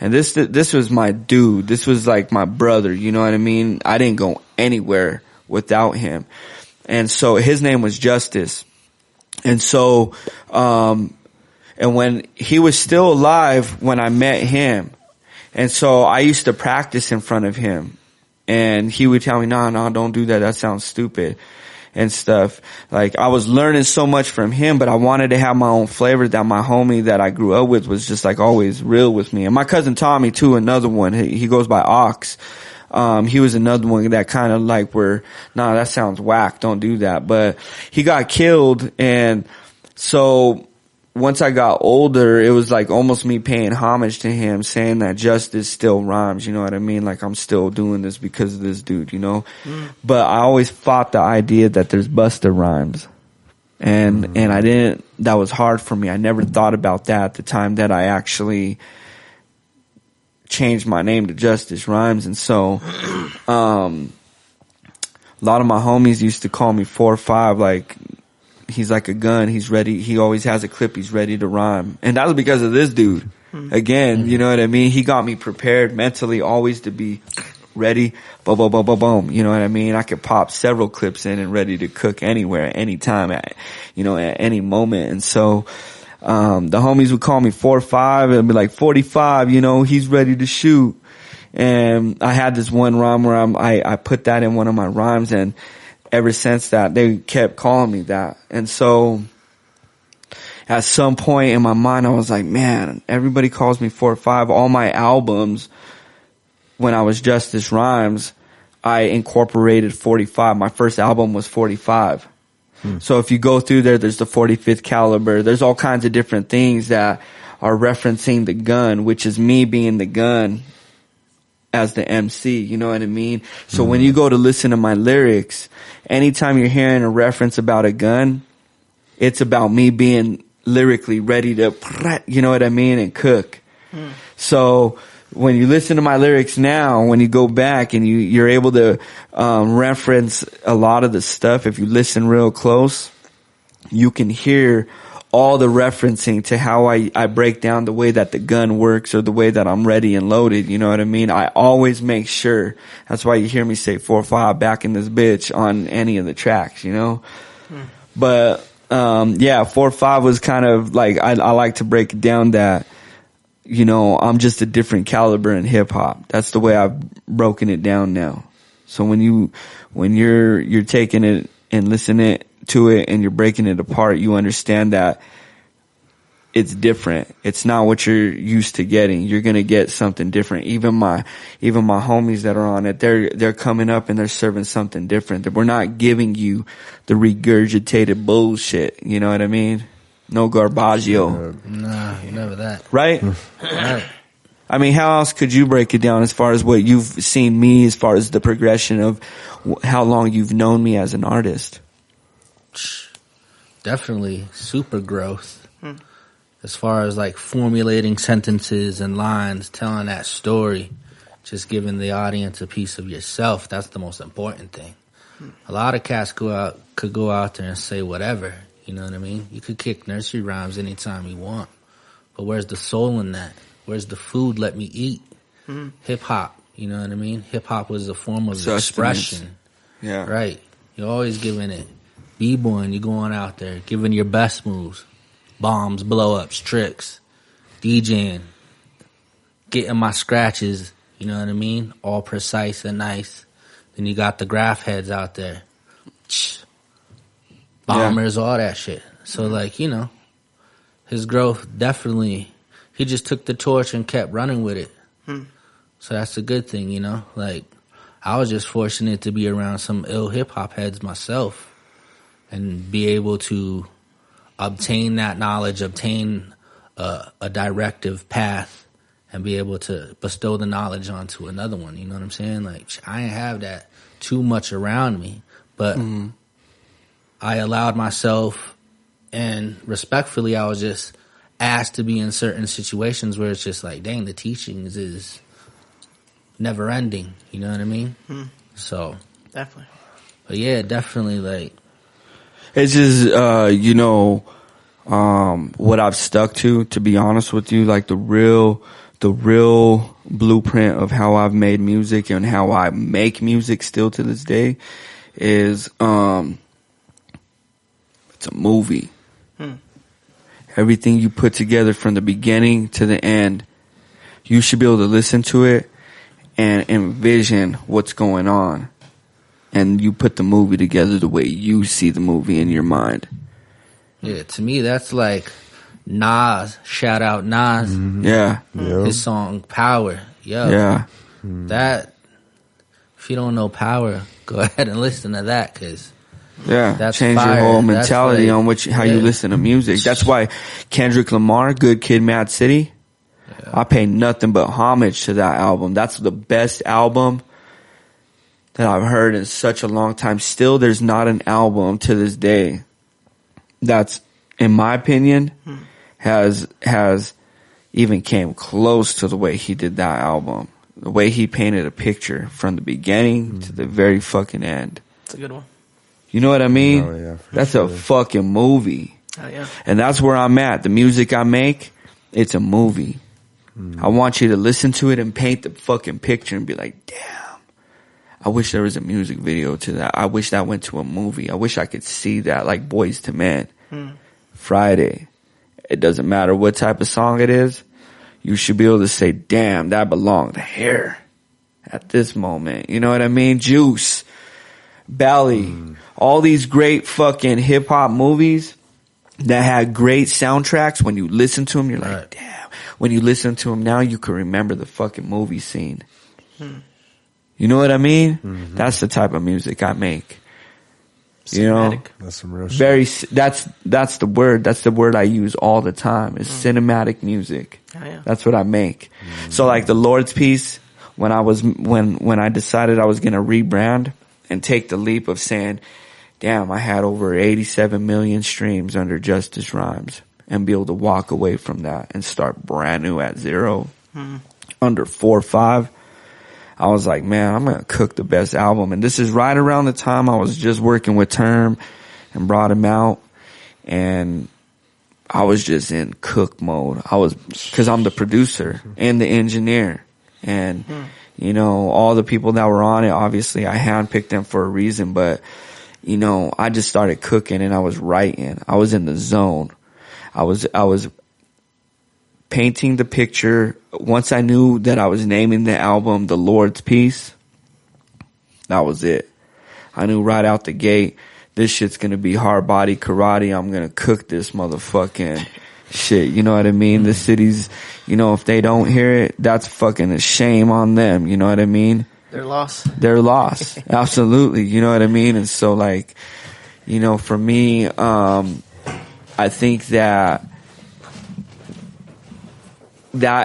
And this was my dude. This was like my brother, you know what I mean? I didn't go anywhere without him. And so his name was Justice. And so, and when he was still alive when I met him, and so I used to practice in front of him, and he would tell me, no, don't do that. That sounds stupid and stuff. Like, I was learning so much from him, but I wanted to have my own flavor that my homie that I grew up with was just like always real with me. And my cousin Tommy too, another one. He goes by Ox. He was another one that kind of like that sounds whack. Don't do that. But he got killed. And so once I got older, it was like almost me paying homage to him, saying that justice still rhymes. You know what I mean? Like, I'm still doing this because of this dude, you know? But I always fought the idea that there's Busta Rhymes. And that was hard for me. I never thought about that at the time that I actually changed my name to Justice Rhymes. And so, a lot of my homies used to call me 4our 5ive, like, he's like a gun. He's ready. He always has a clip. He's ready to rhyme. And that was because of this dude. Again, you know what I mean? He got me prepared mentally always to be ready, boom, boom, boom, boom, boom. You know what I mean? I could pop several clips in and ready to cook anywhere, anytime, at any moment. And so, the homies would call me 4our 5ive and be like, 45, he's ready to shoot. And I had this one rhyme where I put that in one of my rhymes, and ever since that, they kept calling me that. And so, at some point in my mind, I was like, man, everybody calls me 4our 5ive. All my albums, when I was Justice Rhymes, I incorporated 45. My first album was 45. So if you go through there's the 45th caliber. There's all kinds of different things that are referencing the gun, which is me being the gun as the MC. You know what I mean? So when you go to listen to my lyrics, anytime you're hearing a reference about a gun, it's about me being lyrically ready to, you know what I mean, and cook. So when you listen to my lyrics now, when you go back and you're able to reference a lot of the stuff, if you listen real close, you can hear all the referencing to how I break down the way that the gun works or the way that I'm ready and loaded. You know what I mean? I always make sure. That's why you hear me say 4our 5ive back in this bitch on any of the tracks, But 4our 5ive was kind of like, I like to break it down that, I'm just a different caliber in hip hop. That's the way I've broken it down now. So when you're taking it and listening to it and you're breaking it apart, you understand that it's different. It's not what you're used to getting. You're going to get something different. Even my homies that are on it, they're coming up and they're serving something different. We're not giving you the regurgitated bullshit. You know what I mean? No garbaggio. Nah, never that. Right? Right. I mean, how else could you break it down as far as what you've seen me, as far as the progression of how long you've known me as an artist? Definitely super growth. As far as like formulating sentences and lines, telling that story, just giving the audience a piece of yourself, that's the most important thing. A lot of cats could go out there and say whatever, you know what I mean? You could kick nursery rhymes anytime you want. But where's the soul in that? Where's the food let me eat? Hip hop, you know what I mean? Hip hop was a form of expression. Yeah. Right. You're always giving it. B-boying, you're going out there, giving your best moves. Bombs, blow-ups, tricks. DJing. Getting my scratches, you know what I mean? All precise and nice. Then you got the graph heads out there. Bombers, all that shit. So his growth definitely, he just took the torch and kept running with it. So that's a good thing, Like, I was just fortunate to be around some ill hip-hop heads myself and be able to obtain that knowledge, obtain a directive path, and be able to bestow the knowledge onto another one. You know what I'm saying? Like, I ain't have that too much around me, but I allowed myself, and respectfully, I was just asked to be in certain situations where it's just like, dang, the teachings is never ending. You know what I mean? So Definitely. But yeah, definitely like. It's just, what I've stuck to be honest with you, like the real blueprint of how I've made music and how I make music still to this day is, it's a movie. Everything you put together from the beginning to the end, you should be able to listen to it and envision what's going on. And you put the movie together the way you see the movie in your mind. Yeah, to me, that's like Nas. Shout out Nas. Yeah. His song Power. Yeah. That, if you don't know Power, go ahead and listen to that, because that's change fire. your whole mentality like, on how you listen to music. That's why Kendrick Lamar, Good Kid, Mad City, I pay nothing but homage to that album. That's the best album that I've heard in such a long time. Still, there's not an album to this day that's, in my opinion, has even came close to the way he did that album. The way he painted a picture from the beginning to the very fucking end. It's a good one. You know what I mean? Oh, yeah, that's a fucking movie. Oh, yeah. And that's where I'm at. The music I make, it's a movie. I want you to listen to it and paint the fucking picture and be like, damn, I wish there was a music video to that. I wish that went to a movie. I wish I could see that, like Boys to Men. Friday. It doesn't matter what type of song it is. You should be able to say, damn, that belonged here at this moment. You know what I mean? Juice, Belly, all these great fucking hip hop movies that had great soundtracks. When you listen to them, you're like, damn. When you listen to them now, you can remember the fucking movie scene. You know what I mean? That's the type of music I make. You know, that's some real shit. That's the word. That's the word I use all the time. Is cinematic music. Oh, yeah. That's what I make. So like the Lord's Piece, when I decided I was gonna rebrand and take the leap of saying, damn, I had over 87 million streams under Justice Rhymes, and be able to walk away from that and start brand new at zero under 4our 5ive. I was like, man, I'm going to cook the best album. And this is right around the time I was just working with Term and brought him out. And I was just in cook mode. Cause I'm the producer and the engineer. And, you know, all the people that were on it, obviously I handpicked them for a reason, but, you know, I just started cooking and I was writing. I was in the zone. I was painting the picture. Once I knew that I was naming the album The Lord's Piece, that was it. I knew right out the gate, this shit's gonna be hard body karate. I'm gonna cook this motherfucking shit. You know what I mean? The city's, you know, if they don't hear it, that's fucking a shame on them. You know what I mean? They're lost. They're lost. Absolutely. You know what I mean? And so like, you know, for me, I think that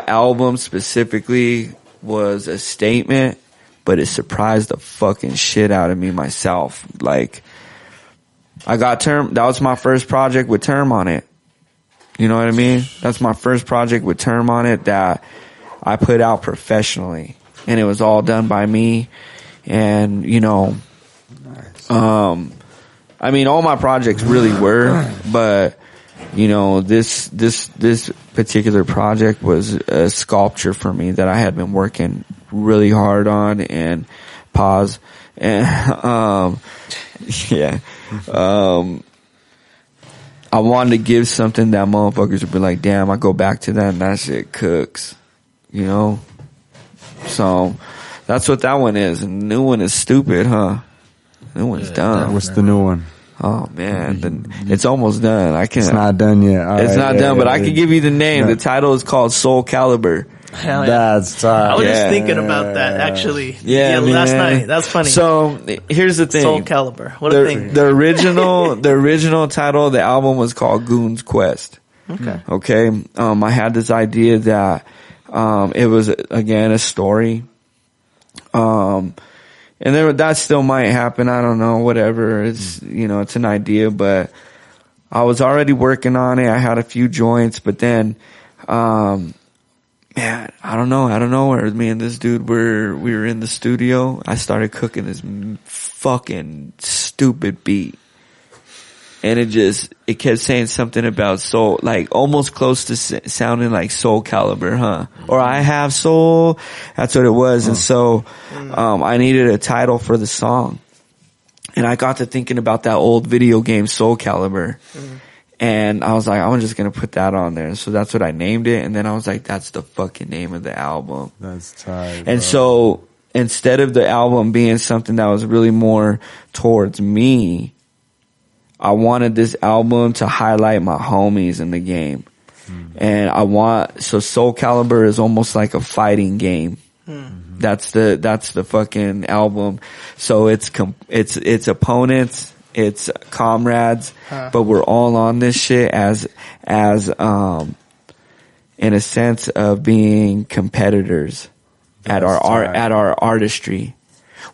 album specifically was a statement, but it surprised the fucking shit out of me myself. Like, I got Term, that was my first project with Term on it. You know what I mean? That's my first project with Term on it that I put out professionally. And it was all done by me. And, you know, I mean, all my projects really were, but, you know, this particular project was a sculpture for me that I had been working really hard on. And pause. And, yeah. I wanted to give something that motherfuckers would be like, damn, I go back to that and that shit cooks. You know? So, that's what that one is. And the new one is stupid, huh? The new one's done. What's the new one? Oh man, it's almost done. I can't. It's not done yet. All it's right, not done, but I can give you the name. The title is called Soul Caliber. Hell yeah. That's tight. I was just thinking about that actually. Yeah, last night. That's funny. So here's the thing. Soul Caliber. What a thing. The original title of the album was called Goon's Quest. Okay. I had this idea that it was again a story. And that still might happen. I don't know. Whatever. It's, you know, it's an idea, but I was already working on it. I had a few joints, but then, man, I don't know. I don't know where me and this dude we were in the studio. I started cooking this fucking stupid beat. And it kept saying something about soul, like almost close to sounding like Soul Caliber, huh? Or I have soul. That's what it was. And so, I needed a title for the song. And I got to thinking about that old video game Soul Calibur. And I was like, I'm just going to put that on there. So that's what I named it. And then I was like, that's the fucking name of the album. That's tight. And so instead of the album being something that was really more towards me, I wanted this album to highlight my homies in the game. And so Soul Calibur is almost like a fighting game. That's the fucking album. So it's opponents, it's comrades, but we're all on this shit as in a sense of being competitors at our artistry.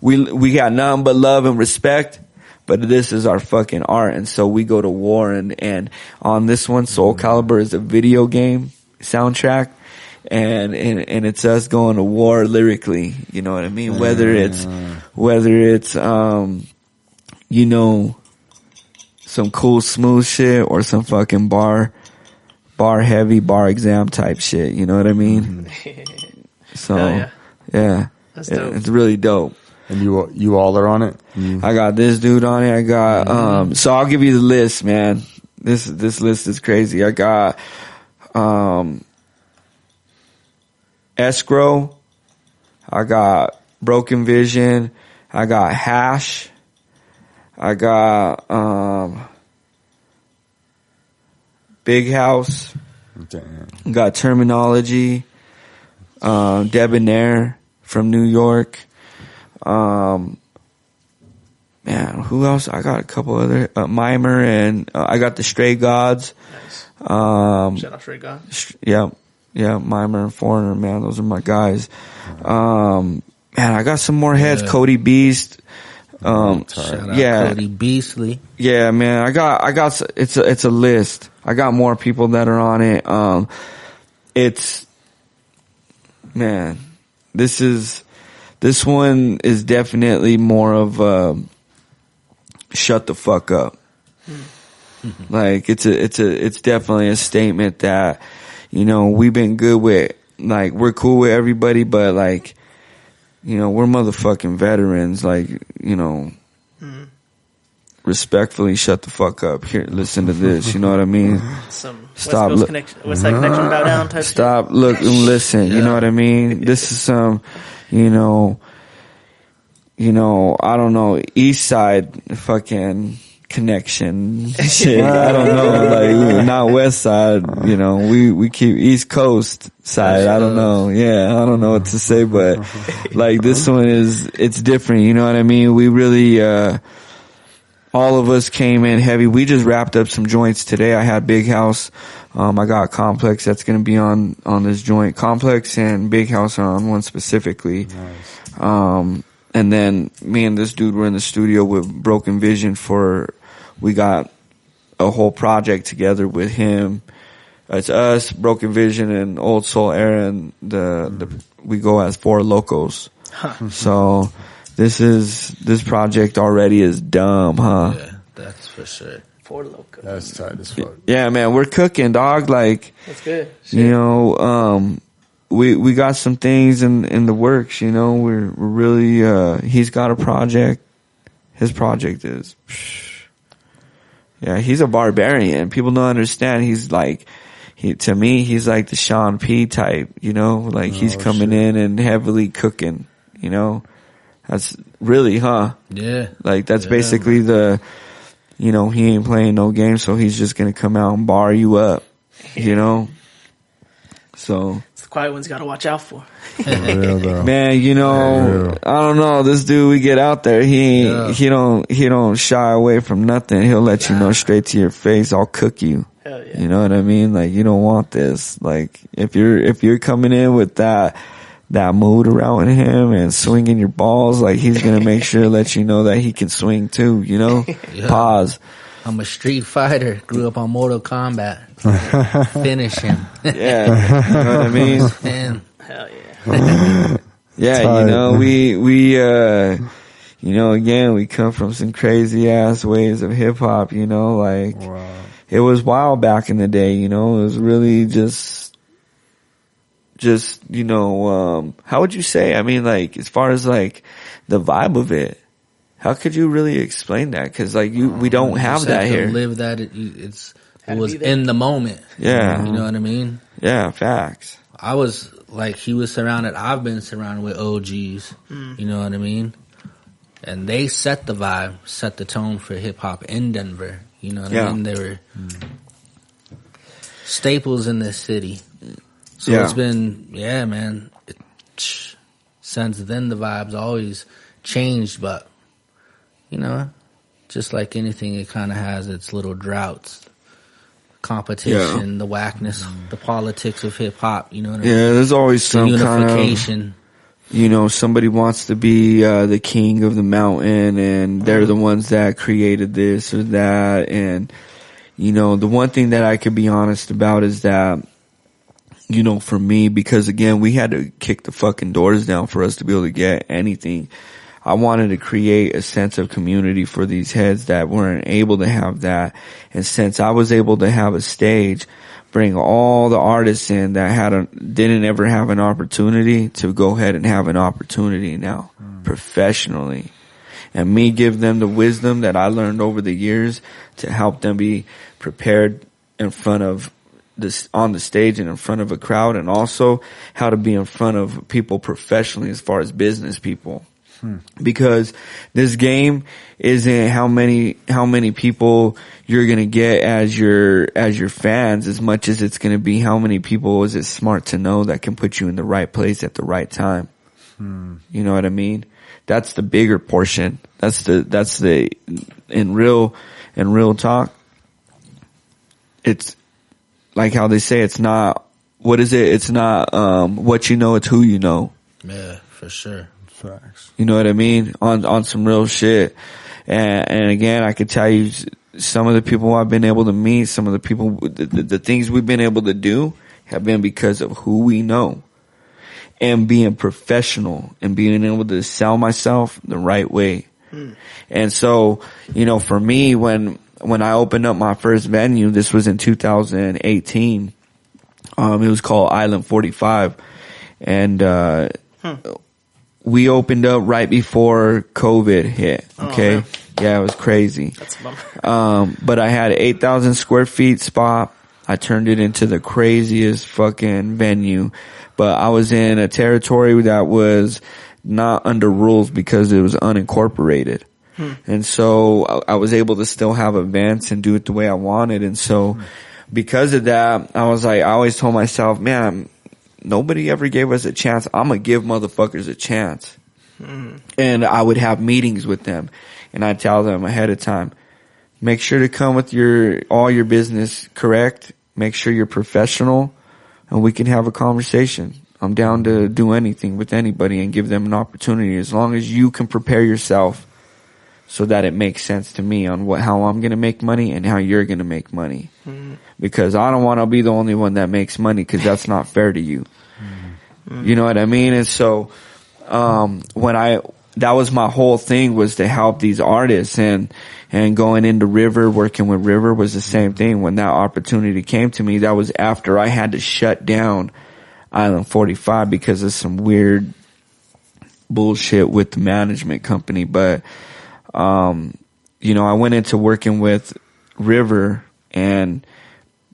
We got nothing but love and respect. But this is our fucking art, and so we go to war. And on this one, Soul Calibur is a video game soundtrack, and it's us going to war lyrically. You know what I mean? Whether it's you know, some cool smooth shit or some fucking bar heavy bar exam type shit. You know what I mean? So yeah, that's dope. It's really dope. And you all are on it? I got this dude on it. I got, so I'll give you the list, man. This list is crazy. I got, Escrow. I got Broken Vision. I got Hash. I got, Big House. Damn. Got Terminology. Debonair from New York. Man, who else? I got a couple other, Mimer, and I got the Stray Gods. Nice. Shout out Stray Gods. Yeah, Mimer and Foreigner, man, those are my guys. Man, I got some more heads. Yeah. Cody Beast. Shout out Cody Beastly. Yeah, man, I got, it's a list. I got more people that are on it. Man, this one is definitely more of shut the fuck up. Like it's definitely a statement that, you know, we've been good with, like, we're cool with everybody, but like, you know, we're motherfucking veterans, like, you know, respectfully shut the fuck up. Here, listen to this, you know what I mean? Some Stop. West Side Connection bow down type Stop, look, and listen, you know what I mean? This is some, you know, I don't know, East Side fucking connection shit. I don't know, like, not West Side, you know, we keep East Coast side. I don't know. Yeah, I don't know what to say, but like this one it's different, you know what I mean? We really, all of us came in heavy. We just wrapped up some joints today. I had Big House. I got Complex that's going to be on this joint. Complex and Big House are on one specifically. Nice. And then me and this dude were in the studio with Broken Vision we got a whole project together with him. It's us, Broken Vision, and Old Soul Era, and we go as 4 Locos. So this project already is dumb, huh? Yeah, that's for sure. 4 Locos. That's tight as fuck. Yeah, man, we're cooking, dog. Like, That's good. Shit. You know, we got some things in the works. You know, we're really he's got a project. His project is, yeah, he's a barbarian. People don't understand. He's like, to me, he's like the Sean P type. You know, like he's coming in and heavily cooking. You know, that's really, huh? Yeah. Like that's basically you know, he ain't playing no games, so he's just gonna come out and bar you up. You know, so. The quiet ones got to watch out for. Real, though. Man, you know, I don't know. This dude, we get out there, he don't shy away from nothing. He'll let you know straight to your face. I'll cook you. Hell yeah. You know what I mean? Like, you don't want this. Like, if you're coming in with that mood around him and swinging your balls, like, he's gonna make sure to let you know that he can swing too. You know? Yeah. Pause. I'm a street fighter. Grew up on Mortal Kombat. Finish him. Yeah, you know what I mean? Man. Hell yeah. Yeah, you know, we you know, again, we come from some crazy ass ways of hip hop, you know, like, it was wild back in the day, you know, it was really just, you know, how would you say? I mean, like, as far as like the vibe of it, how could you really explain that? Cause like we don't have that here. Live that, it was in the moment. Yeah. You know what I mean? Yeah, facts. I was like, he was surrounded. I've been surrounded with OGs. You know what I mean? And they set the vibe, set the tone for hip hop in Denver. You know what I mean? They were staples in this city. So it's been, yeah, man. Since then, the vibe's always changed, but you know, just like anything, it kind of has its little droughts. Competition, the whackness, the politics of hip hop, you know what I mean? Yeah, there's always some unification. Kind of, you know, somebody wants to be the king of the mountain, and they're the ones that created this or that. And, you know, the one thing that I could be honest about is that, you know, for me, because again, we had to kick the fucking doors down for us to be able to get anything. I wanted to create a sense of community for these heads that weren't able to have that. And since I was able to have a stage, bring all the artists in that didn't ever have an opportunity to go ahead and have an opportunity now professionally. And me give them the wisdom that I learned over the years to help them be prepared in front of this, on the stage and in front of a crowd, and also how to be in front of people professionally as far as business people. Because this game isn't how many people you're gonna get as your fans, as much as it's gonna be how many people is it smart to know that can put you in the right place at the right time. You know what I mean? That's the bigger portion. That's the in real talk. It's like how they say it's not, what is it? It's not what you know, it's who you know. Yeah, for sure. Facts. You know what I mean? On some real shit. And again, I could tell you some of the people I've been able to meet, some of the people, the things we've been able to do have been because of who we know. And being professional and being able to sell myself the right way. And so, you know, for me, when I opened up my first venue, this was in 2018. It was called Island 45. And, we opened up right before COVID hit. Okay. Yeah, it was crazy. That's a bummer. But I had 8,000 square feet spot. I turned it into the craziest fucking venue. But I was in a territory that was not under rules because it was unincorporated. And so I was able to still have events and do it the way I wanted. And so because of that, I was like, I always told myself, man, nobody ever gave us a chance. I'm going to give motherfuckers a chance. And I would have meetings with them and I'd tell them ahead of time, make sure to come with all your business correct. Make sure you're professional and we can have a conversation. I'm down to do anything with anybody and give them an opportunity as long as you can prepare yourself so that it makes sense to me on how I'm going to make money and how you're going to make money. Because I don't want to be the only one that makes money because that's not fair to you. You know what I mean? And so, that was my whole thing, was to help these artists, and going into River, working with River was the same thing. When that opportunity came to me, that was after I had to shut down Island 45 because of some weird bullshit with the management company. But, you know, I went into working with River and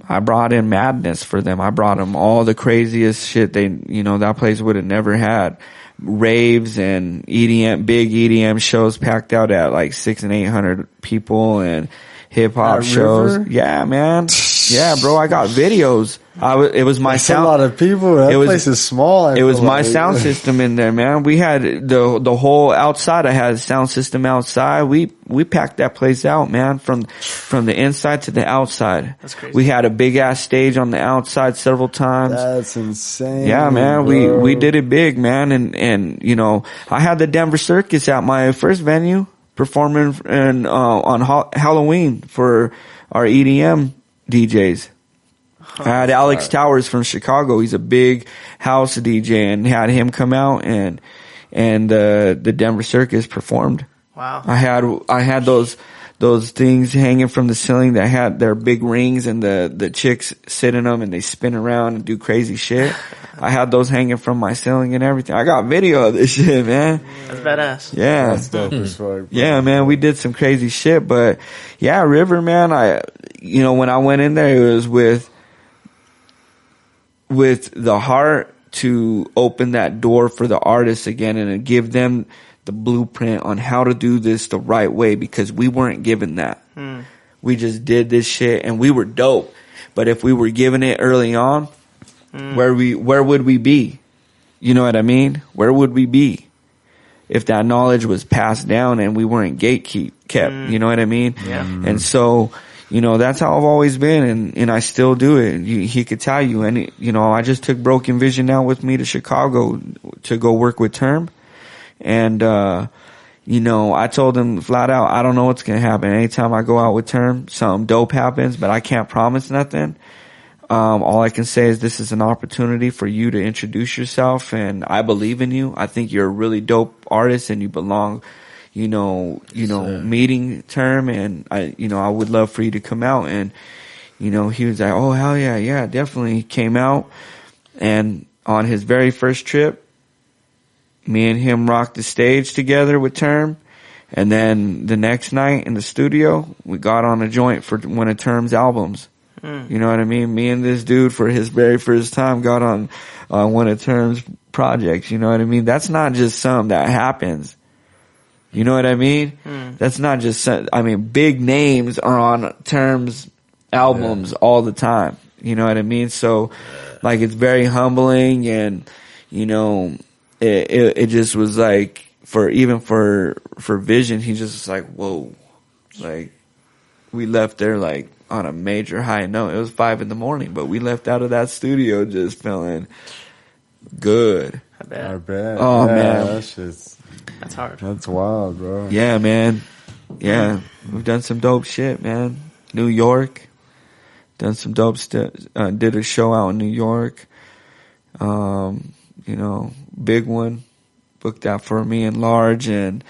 I brought in madness for them. I brought them all the craziest shit that place would have never had. Raves and EDM, big EDM shows packed out at like 600 and 800 people, and hip hop shows. River? Yeah, man. Yeah, bro. I got videos. It was my That's sound. a lot of people. That place is small. It was my sound system in there, man. We had the whole outside. I had a sound system outside. We packed that place out, man, from the inside to the outside. That's crazy. We had a big ass stage on the outside several times. That's insane. Yeah, man. Bro. We did it big, man. And you know, I had the Denver Circus at my first venue performing on Halloween for our EDM DJs. I had Alex Towers from Chicago. He's a big house DJ, and had him come out and the Denver Circus performed. Wow. I had those things hanging from the ceiling that had their big rings, and the chicks sit in them and they spin around and do crazy shit. I had those hanging from my ceiling and everything. I got video of this shit, man. That's badass. Yeah. That's dope as fuck, bro. Yeah, man, we did some crazy shit, but yeah, River, man, when I went in there, it was with the heart to open that door for the artists again and to give them the blueprint on how to do this the right way, because we weren't given that. We just did this shit and we were dope. But if we were given it early on, where would we be? You know what I mean? Where would we be if that knowledge was passed down and we weren't kept? You know what I mean? Yeah. And so, you know, that's how I've always been, and I still do it. He could tell you, and you know, I just took Broken Vision out with me to Chicago to go work with Term, and you know, I told him flat out, I don't know what's gonna happen. Anytime I go out with Term, something dope happens, but I can't promise nothing. All I can say is this is an opportunity for you to introduce yourself, and I believe in you. I think you're a really dope artist, and you belong. You know, meeting Term, and I would love for you to come out. And, you know, he was like, oh, hell yeah, yeah, definitely. He came out, and on his very first trip, me and him rocked the stage together with Term. And then the next night in the studio, we got on a joint for one of Term's albums. You know what I mean? Me and this dude, for his very first time, got on one of Term's projects. You know what I mean? That's not just something that happens. You know what I mean? That's not just, I mean, big names are on Term's albums all the time. You know what I mean? So, like, it's very humbling, and, you know, it just was like, for Vision, he just was like, whoa. Like, we left there, like, on a major high note. It was 5 a.m, but we left out of that studio just feeling good. I bet. Oh, yeah, man. That's hard. That's wild, bro. Yeah, man. Yeah. We've done some dope shit, man. New York. Done some dope stuff. Did a show out in New York. You know, big one. Booked out for me and Large, and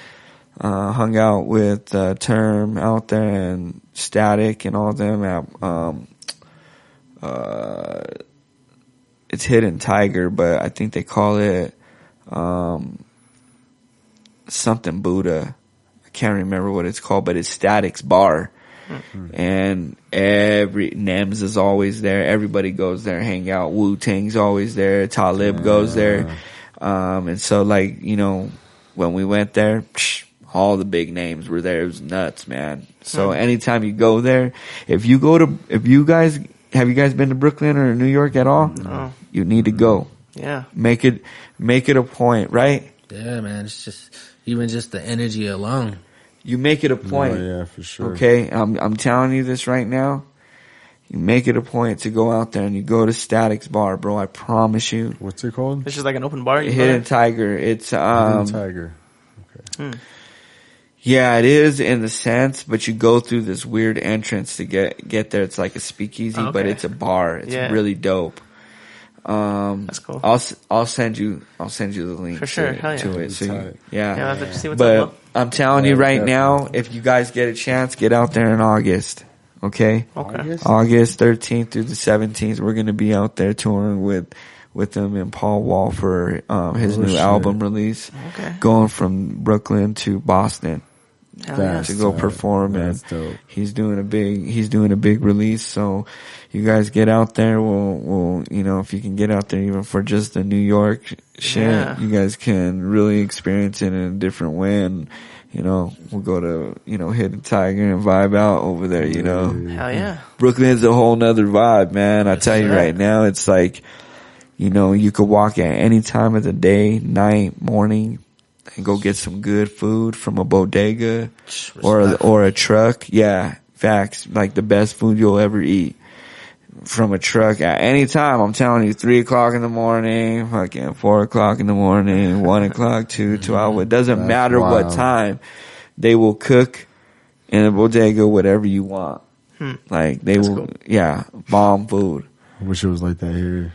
hung out with Term out there and Static and all of them at it's Hidden Tiger, but I think they call it something Buddha. I can't remember what it's called, but it's Static's bar. And Nems is always there. Everybody goes there, hang out. Wu-Tang's always there. Talib goes there. And so, like, you know, when we went there, all the big names were there. It was nuts, man. So anytime you go there, have you guys been to Brooklyn or New York at all? No. You need to go. Yeah. Make it a point, right? Yeah, man. It's just, even just the energy alone. You make it a point. Oh, yeah, for sure. Okay? I'm telling you this right now. You make it a point to go out there and you go to Static's bar, bro. I promise you. What's it called? It's just like an open bar. Hidden Tiger. It's Hidden Tiger. Okay. Yeah, it is in the sense, but you go through this weird entrance to get there. It's like a speakeasy, but it's a bar. It's really dope. That's cool. I'll send you the link for sure. to it. So I'll have to see what's but up. I'm telling you right now, if you guys get a chance, get out there in August. Okay. August 13th through the 17th, we're gonna be out there touring with them and Paul Wall for his new album release. Okay. Going from Brooklyn to Boston. To go perform, and he's doing a big release. So you guys get out there. We'll you know, if you can get out there even for just the New York shit, you guys can really experience it in a different way. And you know, we'll go to, you know, Hidden Tiger and vibe out over there. You know, hell yeah. Brooklyn's a whole nother vibe, man. I tell you right now, it's like, you know, you could walk at any time of the day, night, morning, and go get some good food from a bodega or a truck. Yeah, facts. Like the best food you'll ever eat from a truck at any time. I'm telling you, 3 o'clock in the morning, fucking 4 o'clock in the morning, 1 o'clock, 2, 12. It doesn't matter what time. They will cook in a bodega whatever you want. Like they will, bomb food. I wish it was like that here.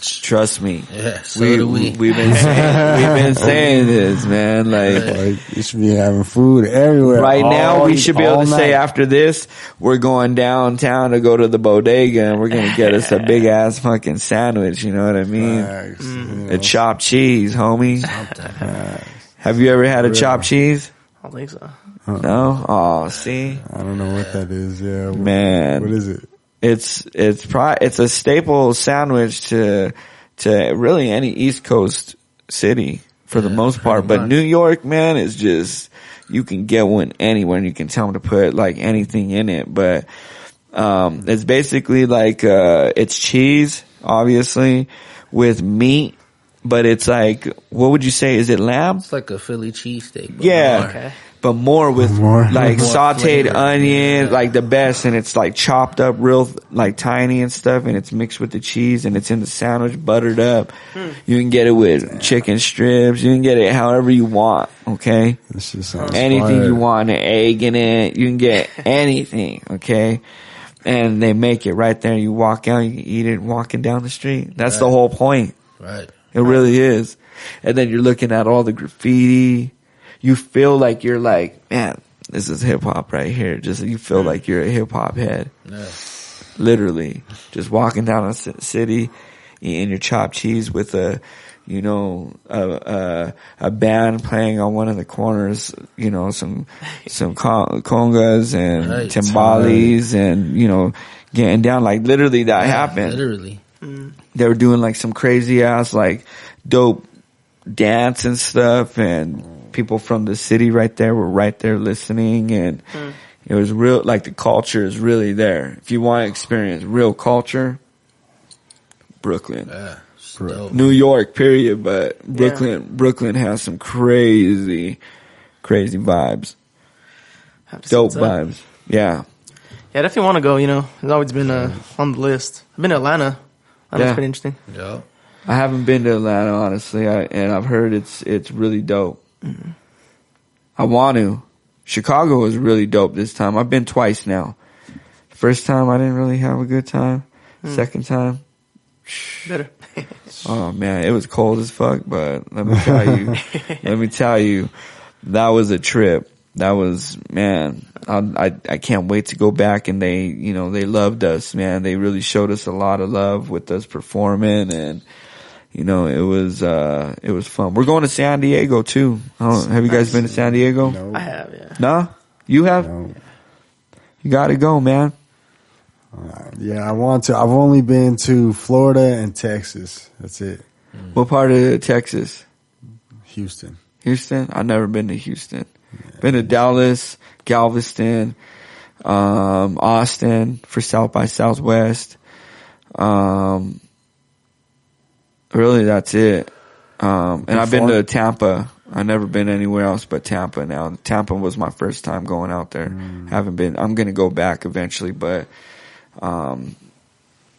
Trust me. Yeah, so do we. We've been saying this, man. Like you should be having food everywhere. Right now, we should be able to say after this, we're going downtown to go to the bodega and we're going to get us a big ass fucking sandwich. You know what I mean? A chopped cheese, homie. Have you ever had a chopped cheese? I don't think so. No? Oh, see? I don't know what that is. Yeah. Man. What is it? It's a staple sandwich to really any East Coast city for the most part. But New York, man, is just, you can get one anywhere and you can tell them to put like anything in it. But, it's basically like, it's cheese, obviously, with meat. But it's like, what would you say? Is it lamb? It's like a Philly cheesesteak. Yeah. Okay. But more with like More sauteed flavor. onion, like the best, and it's like chopped up real like tiny and stuff, and it's mixed with the cheese, and it's in the sandwich, buttered up. You can get it with chicken strips. You can get it however you want. Okay, This just sounds anything fire. you want, an egg in it. You can get anything. Okay, and they make it right there. You walk out, you can eat it walking down the street. That's the whole point. Right. It really is. And then you're looking at all the graffiti. You feel like you're like, man, this is hip hop right here. Just you feel like you're a hip hop head. Yeah. Literally. Just walking down a city, eating your chopped cheese with a band playing on one of the corners, some congas and timbales and, getting down. Like, literally that happened. Literally. They were doing like some crazy ass, like, dope dance and stuff, and people from the city right there were right there listening, and it was real. Like, the culture is really there. If you want to experience real culture, Brooklyn. Yeah. New York, period, but Brooklyn has some crazy vibes. Dope vibes. Yeah. Yeah, I definitely want to go, It's always been on the list. I've been to Atlanta. That's pretty interesting. Yeah. I haven't been to Atlanta, honestly, and I've heard it's really dope. Mm-hmm. I want to. Chicago was really dope this time. I've been twice now. First time, I didn't really have a good time. Second time, better. Oh man, it was cold as fuck, but let me tell you, that was a trip. That was, man, I can't wait to go back, and they loved us, man. They really showed us a lot of love with us performing, and it was fun. We're going to San Diego too. Have you guys been to San Diego? No. I have, yeah. No? You have? No. You gotta go, man. Yeah, I want to. I've only been to Florida and Texas. That's it. What part of Texas? Houston. Houston? I've never been to Houston. Been to Dallas, Galveston, Austin for South by Southwest. Really, that's it. And I've been to Tampa. I've never been anywhere else but Tampa now. Tampa was my first time going out there. Haven't been. I'm going to go back eventually, but yeah,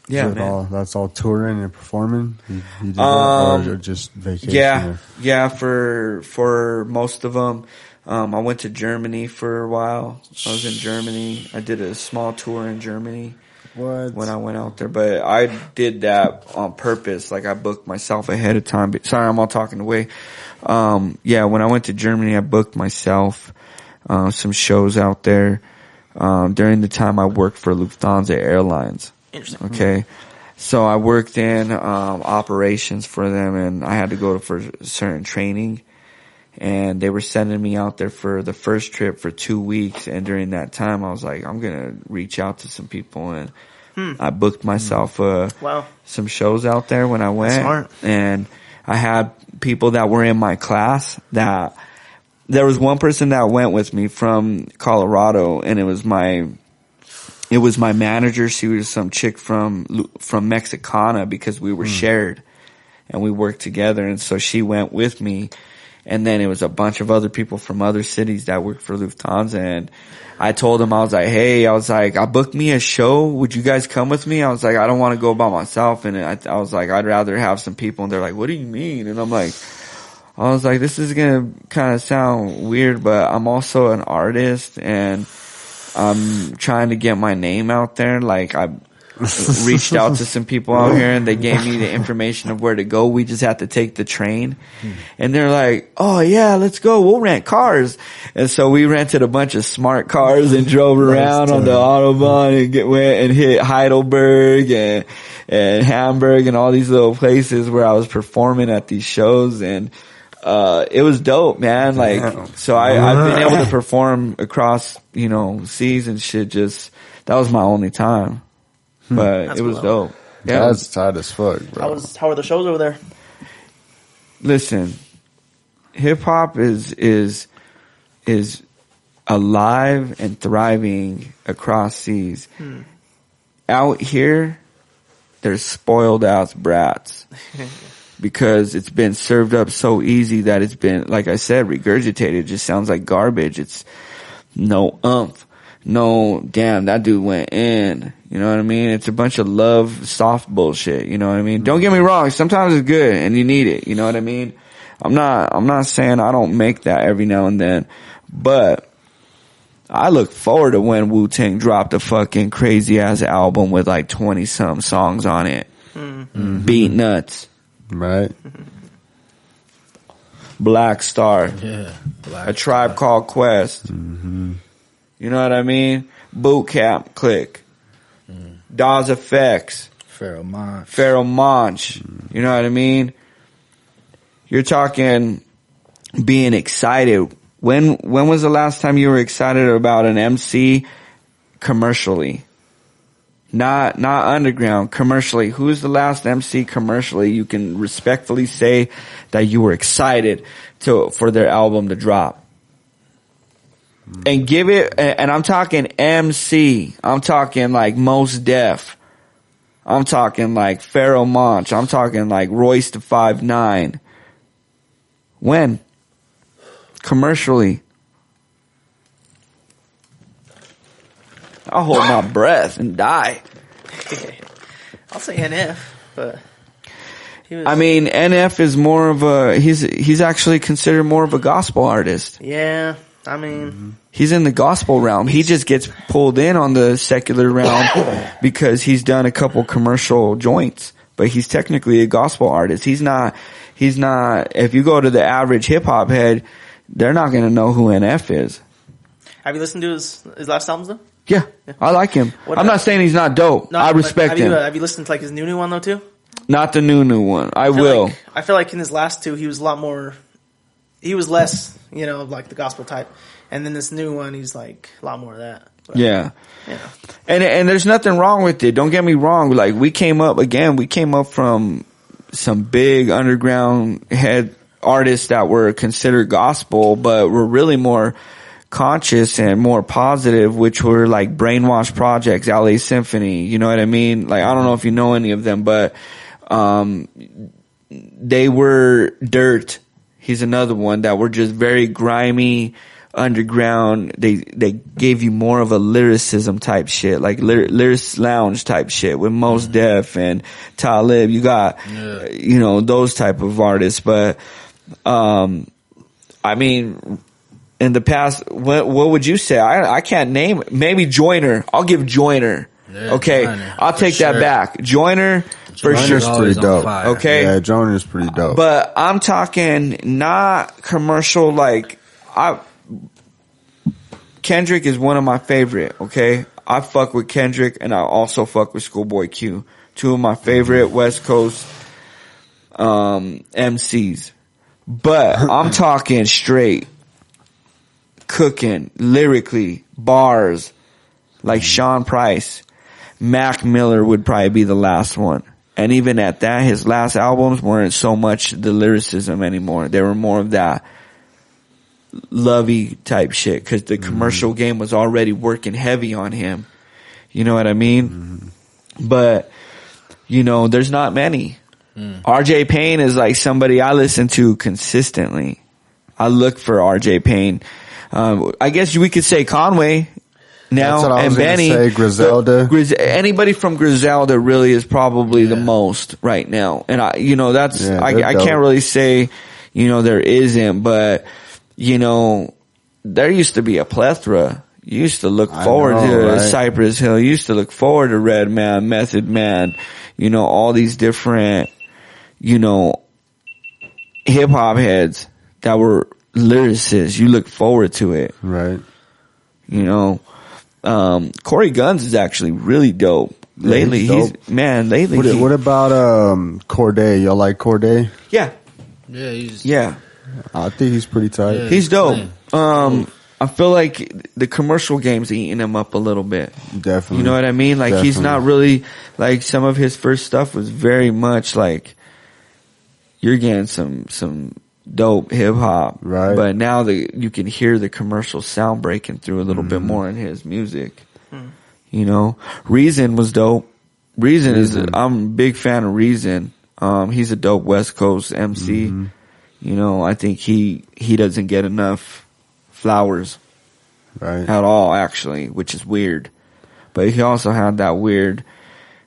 man. That's all touring and performing? You did that, or just vacation? Yeah, for most of them. I went to Germany for a while. I was in Germany. I did a small tour in Germany. What? When I went out there, but I did that on purpose. Like, I booked myself ahead of time. But, sorry, I'm all talking away. Yeah, when I went to Germany, I booked myself some shows out there during the time I worked for Lufthansa Airlines. Interesting. Okay, so I worked in operations for them, and I had to go for certain training. And they were sending me out there for the first trip for 2 weeks. And during that time, I was like, I'm going to reach out to some people. And I booked myself some shows out there when I went. That's smart. And I had people that were in my class that there was one person that went with me from Colorado, and it was my manager. She was some chick from Mexicana, because we were shared and we worked together. And so she went with me. And then it was a bunch of other people from other cities that worked for Lufthansa. And I told them, I was like, hey, I booked me a show. Would you guys come with me? I was like, I don't want to go by myself. And I was like, I'd rather have some people. And they're like, what do you mean? And I was like, this is going to kind of sound weird, but I'm also an artist, and I'm trying to get my name out there. Like, I reached out to some people out here, and they gave me the information of where to go. We just had to take the train. And they're like, oh yeah, let's go. We'll rent cars. And so we rented a bunch of smart cars and drove around on the Autobahn and went and hit Heidelberg and Hamburg and all these little places where I was performing at these shows. And it was dope, man. Like, so I've been able to perform across, seas and shit. That was my only time. But That's it was cool. dope. Yeah. That's tight as fuck, bro. How are the shows over there? Listen, hip hop is alive and thriving across seas. Out here, they're spoiled ass brats. Because it's been served up so easy that it's been, like I said, regurgitated. It just sounds like garbage. It's no umph. No, damn, that dude went in. You know what I mean? It's a bunch of love, soft bullshit. You know what I mean? Don't get me wrong. Sometimes it's good and you need it. You know what I mean? I'm not saying I don't make that every now and then, but I look forward to when Wu-Tang dropped a fucking crazy ass album with like 20 some songs on it. Beat nuts. Right. Black Star. Yeah. A Tribe Called Quest. You know what I mean? Boot Camp Click. Dawes Effects, Pharaoh Monch. You know what I mean? You're talking being excited. When was the last time you were excited about an MC commercially? Not underground, commercially. Who's the last MC commercially you can respectfully say that you were excited for their album to drop? And give it, and I'm talking MC. I'm talking like Mos Def. I'm talking like Pharaoh Monch. I'm talking like Royce da 5'9". When? Commercially. I'll hold my breath and die. I'll say NF, but I mean, NF is more of a, he's actually considered more of a gospel artist. Yeah, I mean, he's in the gospel realm. He just gets pulled in on the secular realm because he's done a couple commercial joints, but he's technically a gospel artist. He's not, if you go to the average hip hop head, they're not going to know who NF is. Have you listened to his last albums though? Yeah, I like him. I'm not saying he's not dope. No, I respect him. Have you listened to like his new one though too? Not the new one. I will. I feel like in his last two, he was a lot more. He was less, like the gospel type, and then this new one, he's like a lot more of that. But, yeah. And there's nothing wrong with it. Don't get me wrong. Like we came up from some big underground head artists that were considered gospel, but were really more conscious and more positive, which were like Brainwash Projects, LA Symphony. You know what I mean? Like I don't know if you know any of them, but they were Dirt. He's another one that were just very grimy, underground. They gave you more of a lyricism type shit, like lyric lounge type shit with Mos Def and Talib. You got, those type of artists. But, I mean, in the past, what would you say? I can't name, maybe Joyner. I'll give Joyner. Yeah, okay. Joyner, I'll take that back. Joyner. For sure. Joyner's pretty dope. Okay. Yeah, Joyner's pretty dope. But I'm talking not commercial like Kendrick is one of my favorite, okay? I fuck with Kendrick and I also fuck with Schoolboy Q. Two of my favorite West Coast MCs. But I'm talking straight cooking, lyrically, bars, like Sean Price. Mac Miller would probably be the last one. And even at that, his last albums weren't so much the lyricism anymore. They were more of that lovey type shit because the commercial game was already working heavy on him. You know what I mean? But, there's not many. RJ Payne is like somebody I listen to consistently. I look for RJ Payne. I guess we could say Conway. Now and Benny, Griselda. Anybody from Griselda really is probably the most right now, and I can't really say, there isn't, but there used to be a plethora. You used to look forward to Cypress Hill. You used to look forward to Redman, Method Man, all these different, hip hop heads that were lyricists. You look forward to it, right? Corey Guns is actually really dope. Lately, lately. What about Corday? Y'all like Corday? Yeah. Yeah, I think he's pretty tight. Yeah, he's dope. I feel like the commercial game's eating him up a little bit. Definitely. You know what I mean? Like he's not really like some of his first stuff was very much like you're getting some dope hip hop, right? But now you can hear the commercial sound breaking through a little bit more in his music. Reason was dope. Reason is I'm a big fan of Reason. He's a dope West Coast MC. I think he doesn't get enough flowers, right? At all, actually, which is weird. But he also had that weird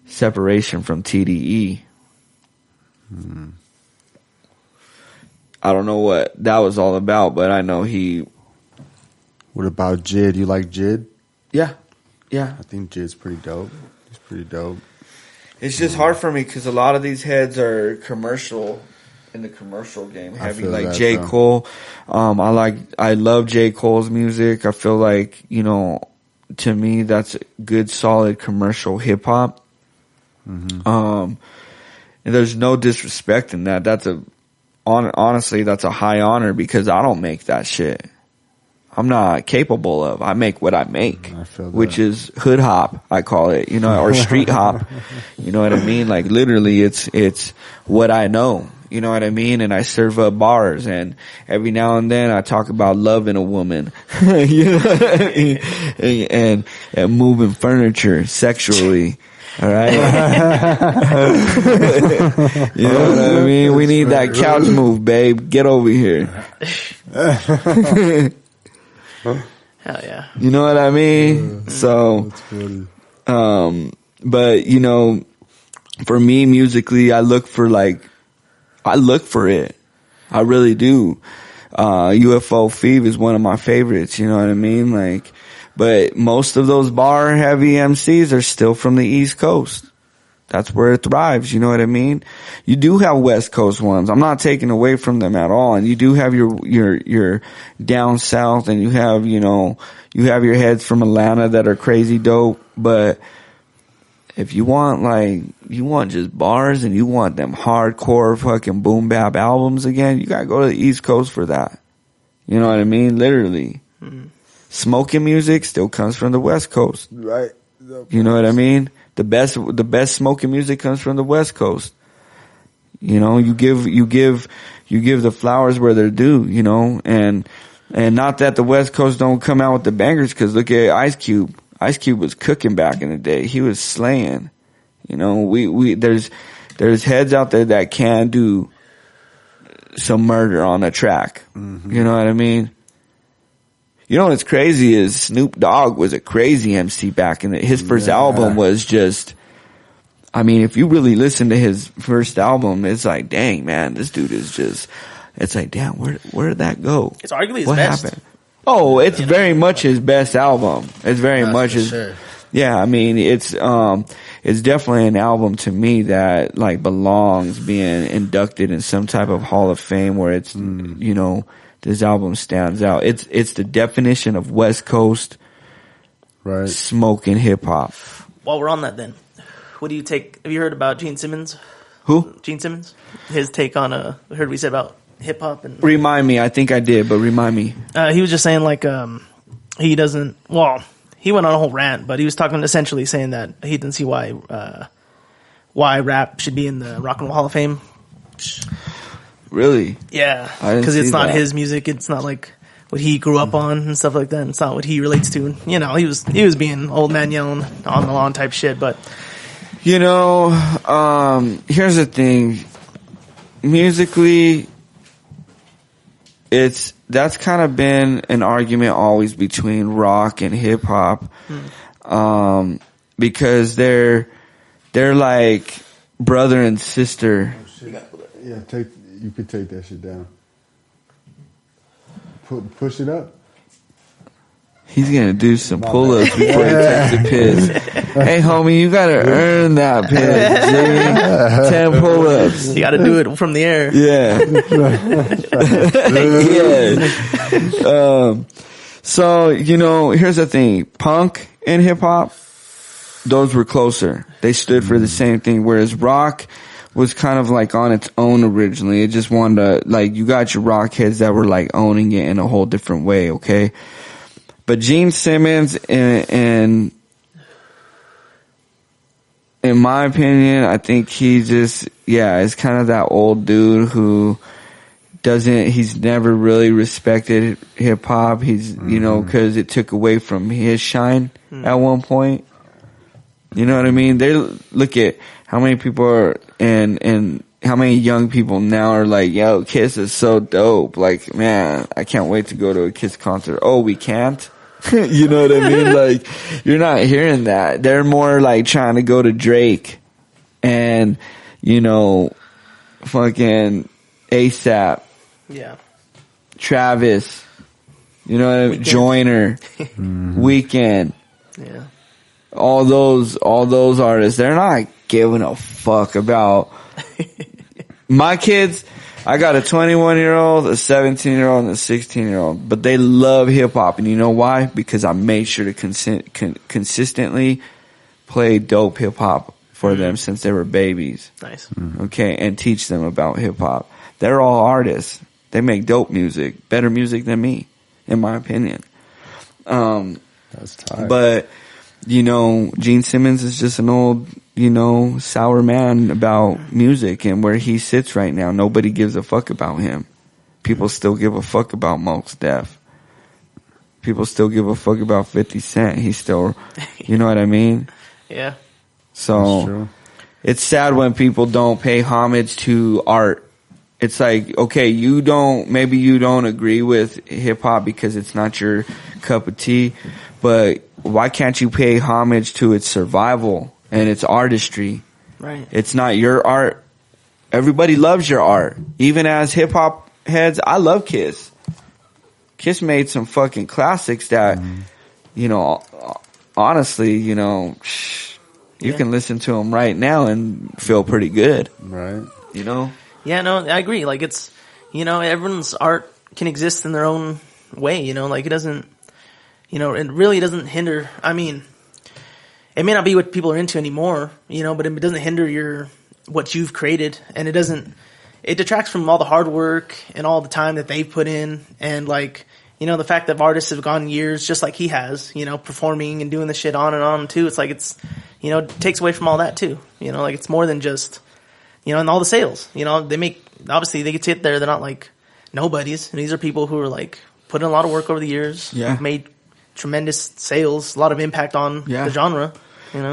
separation from TDE. I don't know what that was all about, but I know he... What about Jid? You like Jid? Yeah. I think Jid's pretty dope. He's pretty dope. It's just hard for me because a lot of these heads are commercial, in the commercial game heavy, like J. Cole. I love J. Cole's music. I feel like, to me, that's good, solid commercial hip hop. And there's no disrespect in that. Honestly, that's a high honor because I don't make that shit. I'm not capable of. I make what I make, which is hood hop, I call it, you know, or street hop. You know what I mean? Like literally it's what I know. You know what I mean? And I serve up bars, and every now and then I talk about loving a woman, you know what I mean? And moving furniture sexually. All right. You know what I mean? We need that couch move, babe. Get over here. Hell yeah. You know what I mean? So, but you know, for me musically, I look for it. I really do. UFO 5ive is one of my favorites. You know what I mean? Like, but most of those bar heavy MCs are still from the East Coast. That's where it thrives. You know what I mean? You do have West Coast ones. I'm not taking away from them at all. And you do have your down south, and you have, you know, you have your heads from Atlanta that are crazy dope. But if you want just bars and you want them hardcore fucking boom bap albums again, you gotta go to the East Coast for that. You know what I mean? Literally. Smoking music still comes from the West Coast. Right. You know what I mean? The best smoking music comes from the West Coast. You know, you give the flowers where they're due, you know, and not that the West Coast don't come out with the bangers, cause look at Ice Cube. Ice Cube was cooking back in the day. He was slaying. You know, there's heads out there that can do some murder on a track. You know what I mean? You know what's crazy is Snoop Dogg was a crazy MC back in his first album was just, I mean, if you really listen to his first album, it's like, dang man, this dude is just, it's like, damn, where did that go? It's arguably his what best. Happened? Oh, it's very much his best album. It's very much his, yeah, I mean, it's definitely an album to me that like belongs being inducted in some type of Hall of Fame where it's, you know, this album stands out. It's the definition of West Coast right smoking hip hop. While we're on that then, what do you take, have you heard about Gene Simmons? Who? Gene Simmons? His take on, heard we said about hip hop and... Remind me, I think I did, but remind me. He was just saying like, he doesn't, well, he went on a whole rant, but he was talking essentially saying that he didn't see why rap should be in the Rock and Roll Hall of Fame. Really? Yeah, because it's not his music. It's not like what he grew up on and stuff like that. It's not what he relates to. You know, he was being old man yelling on the lawn type shit. But you know, here's the thing. Musically, that's kind of been an argument always between rock and hip hop, because they're like brother and sister. Yeah, you could take that shit down. Push it up. He's gonna do some pull-ups before he takes a piss. Hey, homie, you gotta earn that piss, G. 10 pull-ups. You gotta do it from the air. Yeah. Yeah. So, you know, here's the thing. Punk and hip-hop, those were closer. They stood for the same thing, whereas rock was kind of like on its own originally. It just wanted to, like, you got your rock heads that were like owning it in a whole different way, okay? But Gene Simmons, and in my opinion, I think he just, is kind of that old dude who he's never really respected hip hop. He's, you know, cause it took away from his shine at one point. You know what I mean? Look at how many people are, and how many young people now are like, yo, Kiss is so dope. Like, man, I can't wait to go to a Kiss concert. Oh, we can't? You know what I mean? Like, you're not hearing that. They're more like trying to go to Drake and, you know, fucking ASAP. Yeah. Travis. You know what I mean? Joyner. Weekend. Yeah. All those artists, they're not giving a fuck about my kids. I got a 21-year-old, a 17-year-old, and a 16-year-old, but they love hip hop, and you know why? Because I made sure to consistently play dope hip hop for them since they were babies. Nice. Okay, and teach them about hip hop. They're all artists. They make dope music, better music than me, in my opinion. That's tight. But Gene Simmons is just an old, sour man about music, and where he sits right now, nobody gives a fuck about him. People still give a fuck about Mos Def. People still give a fuck about 50 Cent. He's still, you know what I mean? Yeah. So it's sad when people don't pay homage to art. It's like, okay, maybe you don't agree with hip hop because it's not your cup of tea, but why can't you pay homage to its survival and its artistry? Right. It's not your art. Everybody loves your art. Even as hip hop heads, I love Kiss. Kiss made some fucking classics that, honestly, you can listen to them right now and feel pretty good. Right. Yeah, no, I agree. Like, it's, everyone's art can exist in their own way, like it doesn't, it really doesn't hinder. I mean, it may not be what people are into anymore, but it doesn't hinder what you've created, and it detracts from all the hard work and all the time that they've put in, and like, the fact that artists have gone years just like he has, performing and doing the shit on and on too. It's like, it takes away from all that too, like it's more than just, and all the sales, obviously they get to sit there. They're not like nobodies. And these are people who are like put in a lot of work over the years. Yeah. Made tremendous sales, a lot of impact on the genre,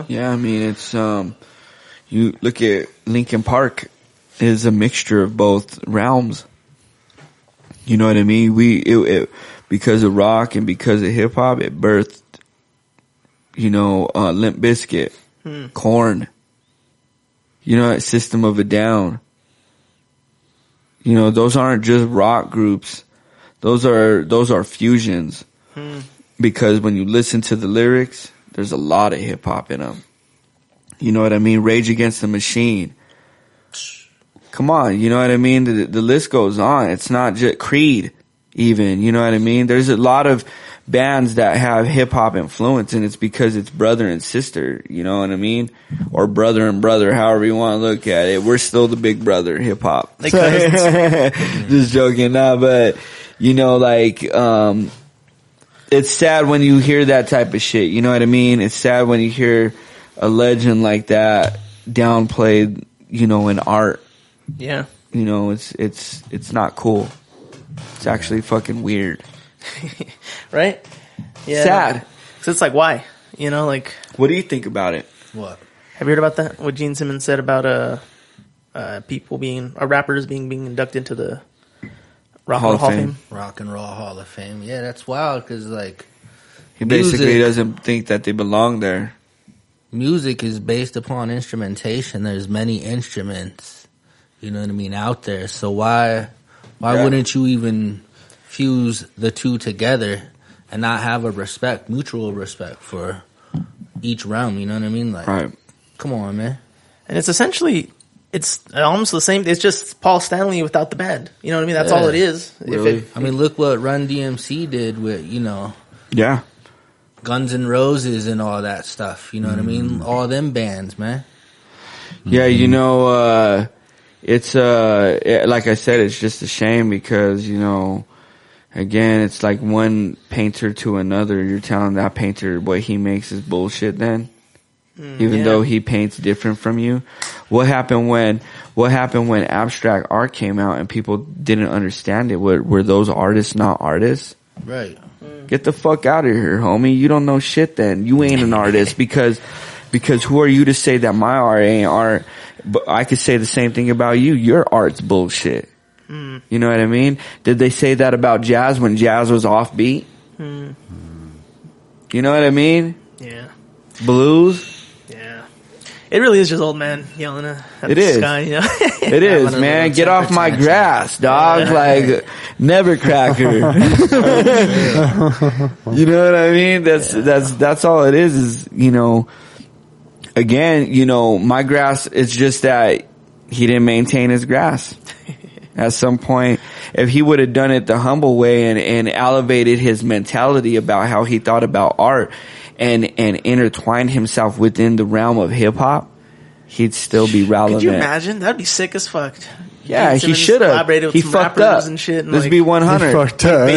Yeah, I mean, it's, you look at Linkin Park is a mixture of both realms. You know what I mean? Because of rock and because of hip hop, it birthed, Limp Bizkit, Korn, System of a Down. Those aren't just rock groups. Those are fusions. Because when you listen to the lyrics, there's a lot of hip hop in them. You know what I mean? Rage Against the Machine. Come on, you know what I mean? The list goes on. It's not just Creed, even. You know what I mean? There's a lot of bands that have hip hop influence, and it's because it's brother and sister. You know what I mean? Or brother and brother, however you want to look at it. We're still the big brother hip hop. Like cousins. Just joking, but it's sad when you hear that type of shit. You know what I mean? It's sad when you hear a legend like that downplayed, in art. Yeah. It's not cool. It's actually fucking weird. Right? Yeah. Sad. So it's like, why? What do you think about it? What? Have you heard about that? What Gene Simmons said about rappers being inducted into the Rock and Roll Hall of Fame? Rock and Roll Hall of Fame. Yeah, that's wild because he basically doesn't think that they belong there. Music is based upon instrumentation. There's many instruments, out there. So why wouldn't you even fuse the two together and not have a mutual respect for each realm? You know what I mean? Like, right. Come on, man. And it's essentially, it's almost the same. It's just Paul Stanley without the band. You know what I mean? That's all it is. Really? Look what Run DMC did with, Yeah. Guns N' Roses and all that stuff. You know what I mean? All them bands, man. Yeah, it's like I said, it's just a shame because, again, it's like one painter to another. You're telling that painter what he makes is bullshit then? Even though he paints different from you. What happened when abstract art came out and people didn't understand it? Were those artists not artists? Right. Get the fuck out of here, homie. You don't know shit then. You ain't an artist because who are you to say that my art ain't art? But I could say the same thing about you. Your art's bullshit. You know what I mean? Did they say that about jazz when jazz was offbeat? You know what I mean? Yeah. Blues? Yeah. It really is just old man yelling at the sky, It is, man. Get off my grass, dog. Like, never cracker. You know what I mean? That's all it is, again, my grass, it's just that he didn't maintain his grass. at some point, if he would have done it the humble way and elevated his mentality about how he thought about art and intertwined himself within the realm of hip hop, he'd still be relevant. Could you imagine? That'd be sick as fuck. Yeah, he should have. He fucked up. And shit, and Let's like, be 100. He fucked up.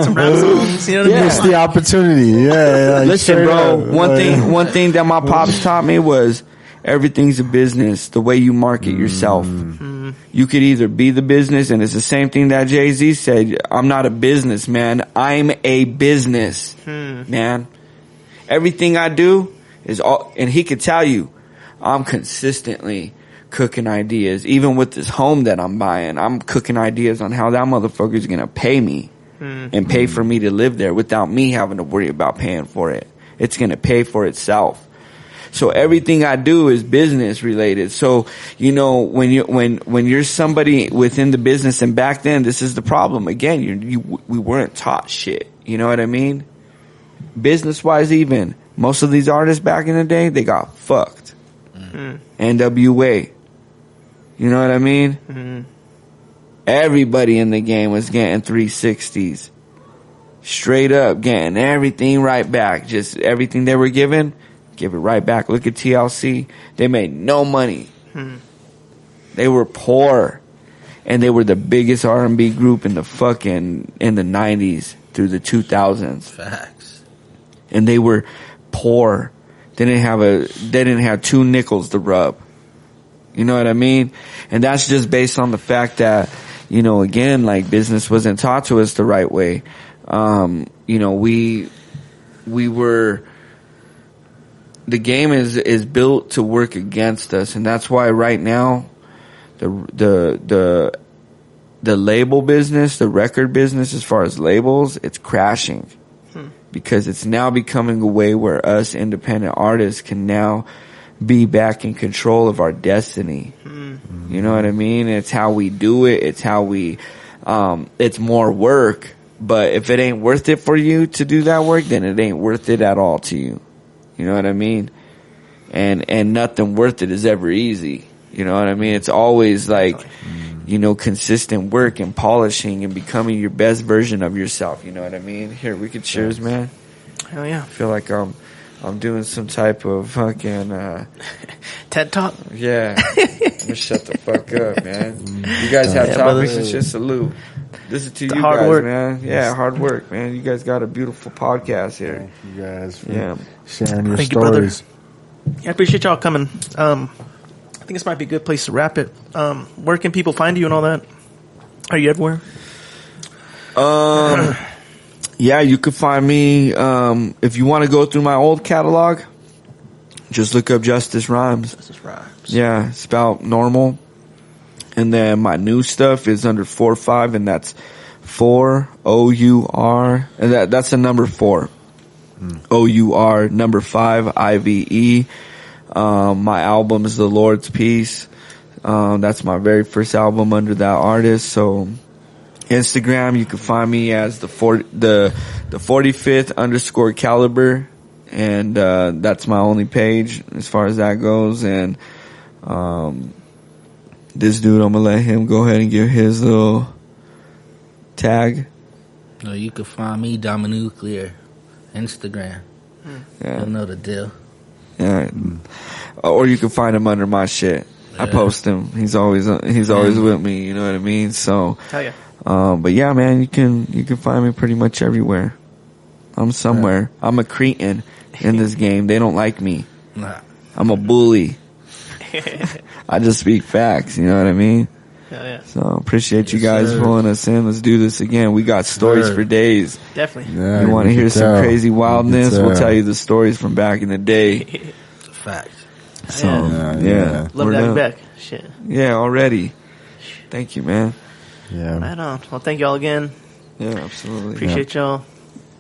Some rap songs, you know what I mean? Missed the opportunity. Yeah. Like, Listen, bro. up. One thing that my pops taught me was everything's a business. The way you market yourself. You could either be the business, and it's the same thing that Jay-Z said. I'm not a businessman. I'm a business, man. Everything I do is all, and he could tell you, I'm consistently cooking ideas. Even with this home that I'm buying, I'm cooking ideas on how that motherfucker's gonna pay me and pay for me to live there without me having to worry about paying for it. It's gonna pay for itself. So everything I do is business related. So, you know, when you're somebody within the business, and back then this is the problem. Again, we weren't taught shit. You know what I mean? Business wise, even most of these artists back in the day, they got fucked. NWA. You know what I mean? Everybody in the game was getting 360s. Straight up getting everything right back. Just everything they were given, give it right back. Look at TLC. They made no money. They were poor. And they were the biggest R&B group in the 90s through the 2000s. Facts. And they were poor. They didn't have 2 nickels to rub. You know what I mean? And that's just based on the fact that, you know, again, like, business wasn't taught to us the right way. You know, we were, the game is built to work against us. And that's why right now, the label business, the record business, as far as labels, it's crashing. Because it's now becoming a way where us independent artists can now be back in control of our destiny. You know what I mean? It's how we do it. It's how we, it's more work, but if it ain't worth it for you to do that work, then it ain't worth it at all to you. You know what I mean? And nothing worth it is ever easy. You know what I mean? It's always like, you know, consistent work and polishing and becoming your best version of yourself. You know what I mean? Here, we could cheers, man. Hell yeah. I feel like I'm doing some type of fucking, TED Talk? yeah. I'm gonna shut the fuck up, man. You guys have topics and shit, salute. This is to you hard guys, work. man. Yeah, hard work, man. You guys got a beautiful podcast here. Thank you guys for Yeah. sharing your Thank you, brother. stories. Yeah, I appreciate y'all coming. I think this might be a good place to wrap it. Where can people find you and all that? Are you everywhere? Yeah, you can find me, if you want to go through my old catalog, just look up Justice Rhymes. Justice Rhymes. Yeah, spelled normal. And then my new stuff is under 4our 5ive, and that's 4our, and that's the number 4. OUR, number 5, IVE. My album is The Lord's Peace. That's my very first album under that artist. So Instagram, you can find me as the 45th _ caliber. And, that's my only page as far as that goes. And, this dude, I'm gonna let him go ahead and give his little tag. No, you can find me, Dominuclear, Instagram. Yeah. You'll know the deal. Yeah. Or you can find him under my shit. I Yeah. post him. He's always with me. You know what I mean? So, Hell yeah. but yeah, man, you can find me pretty much everywhere. I'm somewhere. I'm a cretin in this game. They don't like me. Nah. I'm a bully. I just speak facts. You know what I mean? Hell yeah. So appreciate you Yes, guys sir. pulling us in. Let's do this again. We got stories Sir. for days. Definitely. Yeah, You want to we hear could some tell. crazy wildness? We could We'll tell. tell you the stories from back in the day. Facts. So Yeah. yeah, Love we're to have you done. back. Shit. Yeah, already. Thank you, man. Yeah. Right on. Well, thank y'all again. Yeah, absolutely. Appreciate y'all.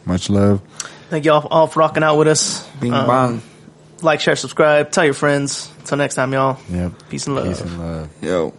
Much love. Thank y'all all for rocking out with us. Bing bong. Like, share, subscribe. Tell your friends. Until next time, y'all. Yep. Peace and love. Peace and love. Yo.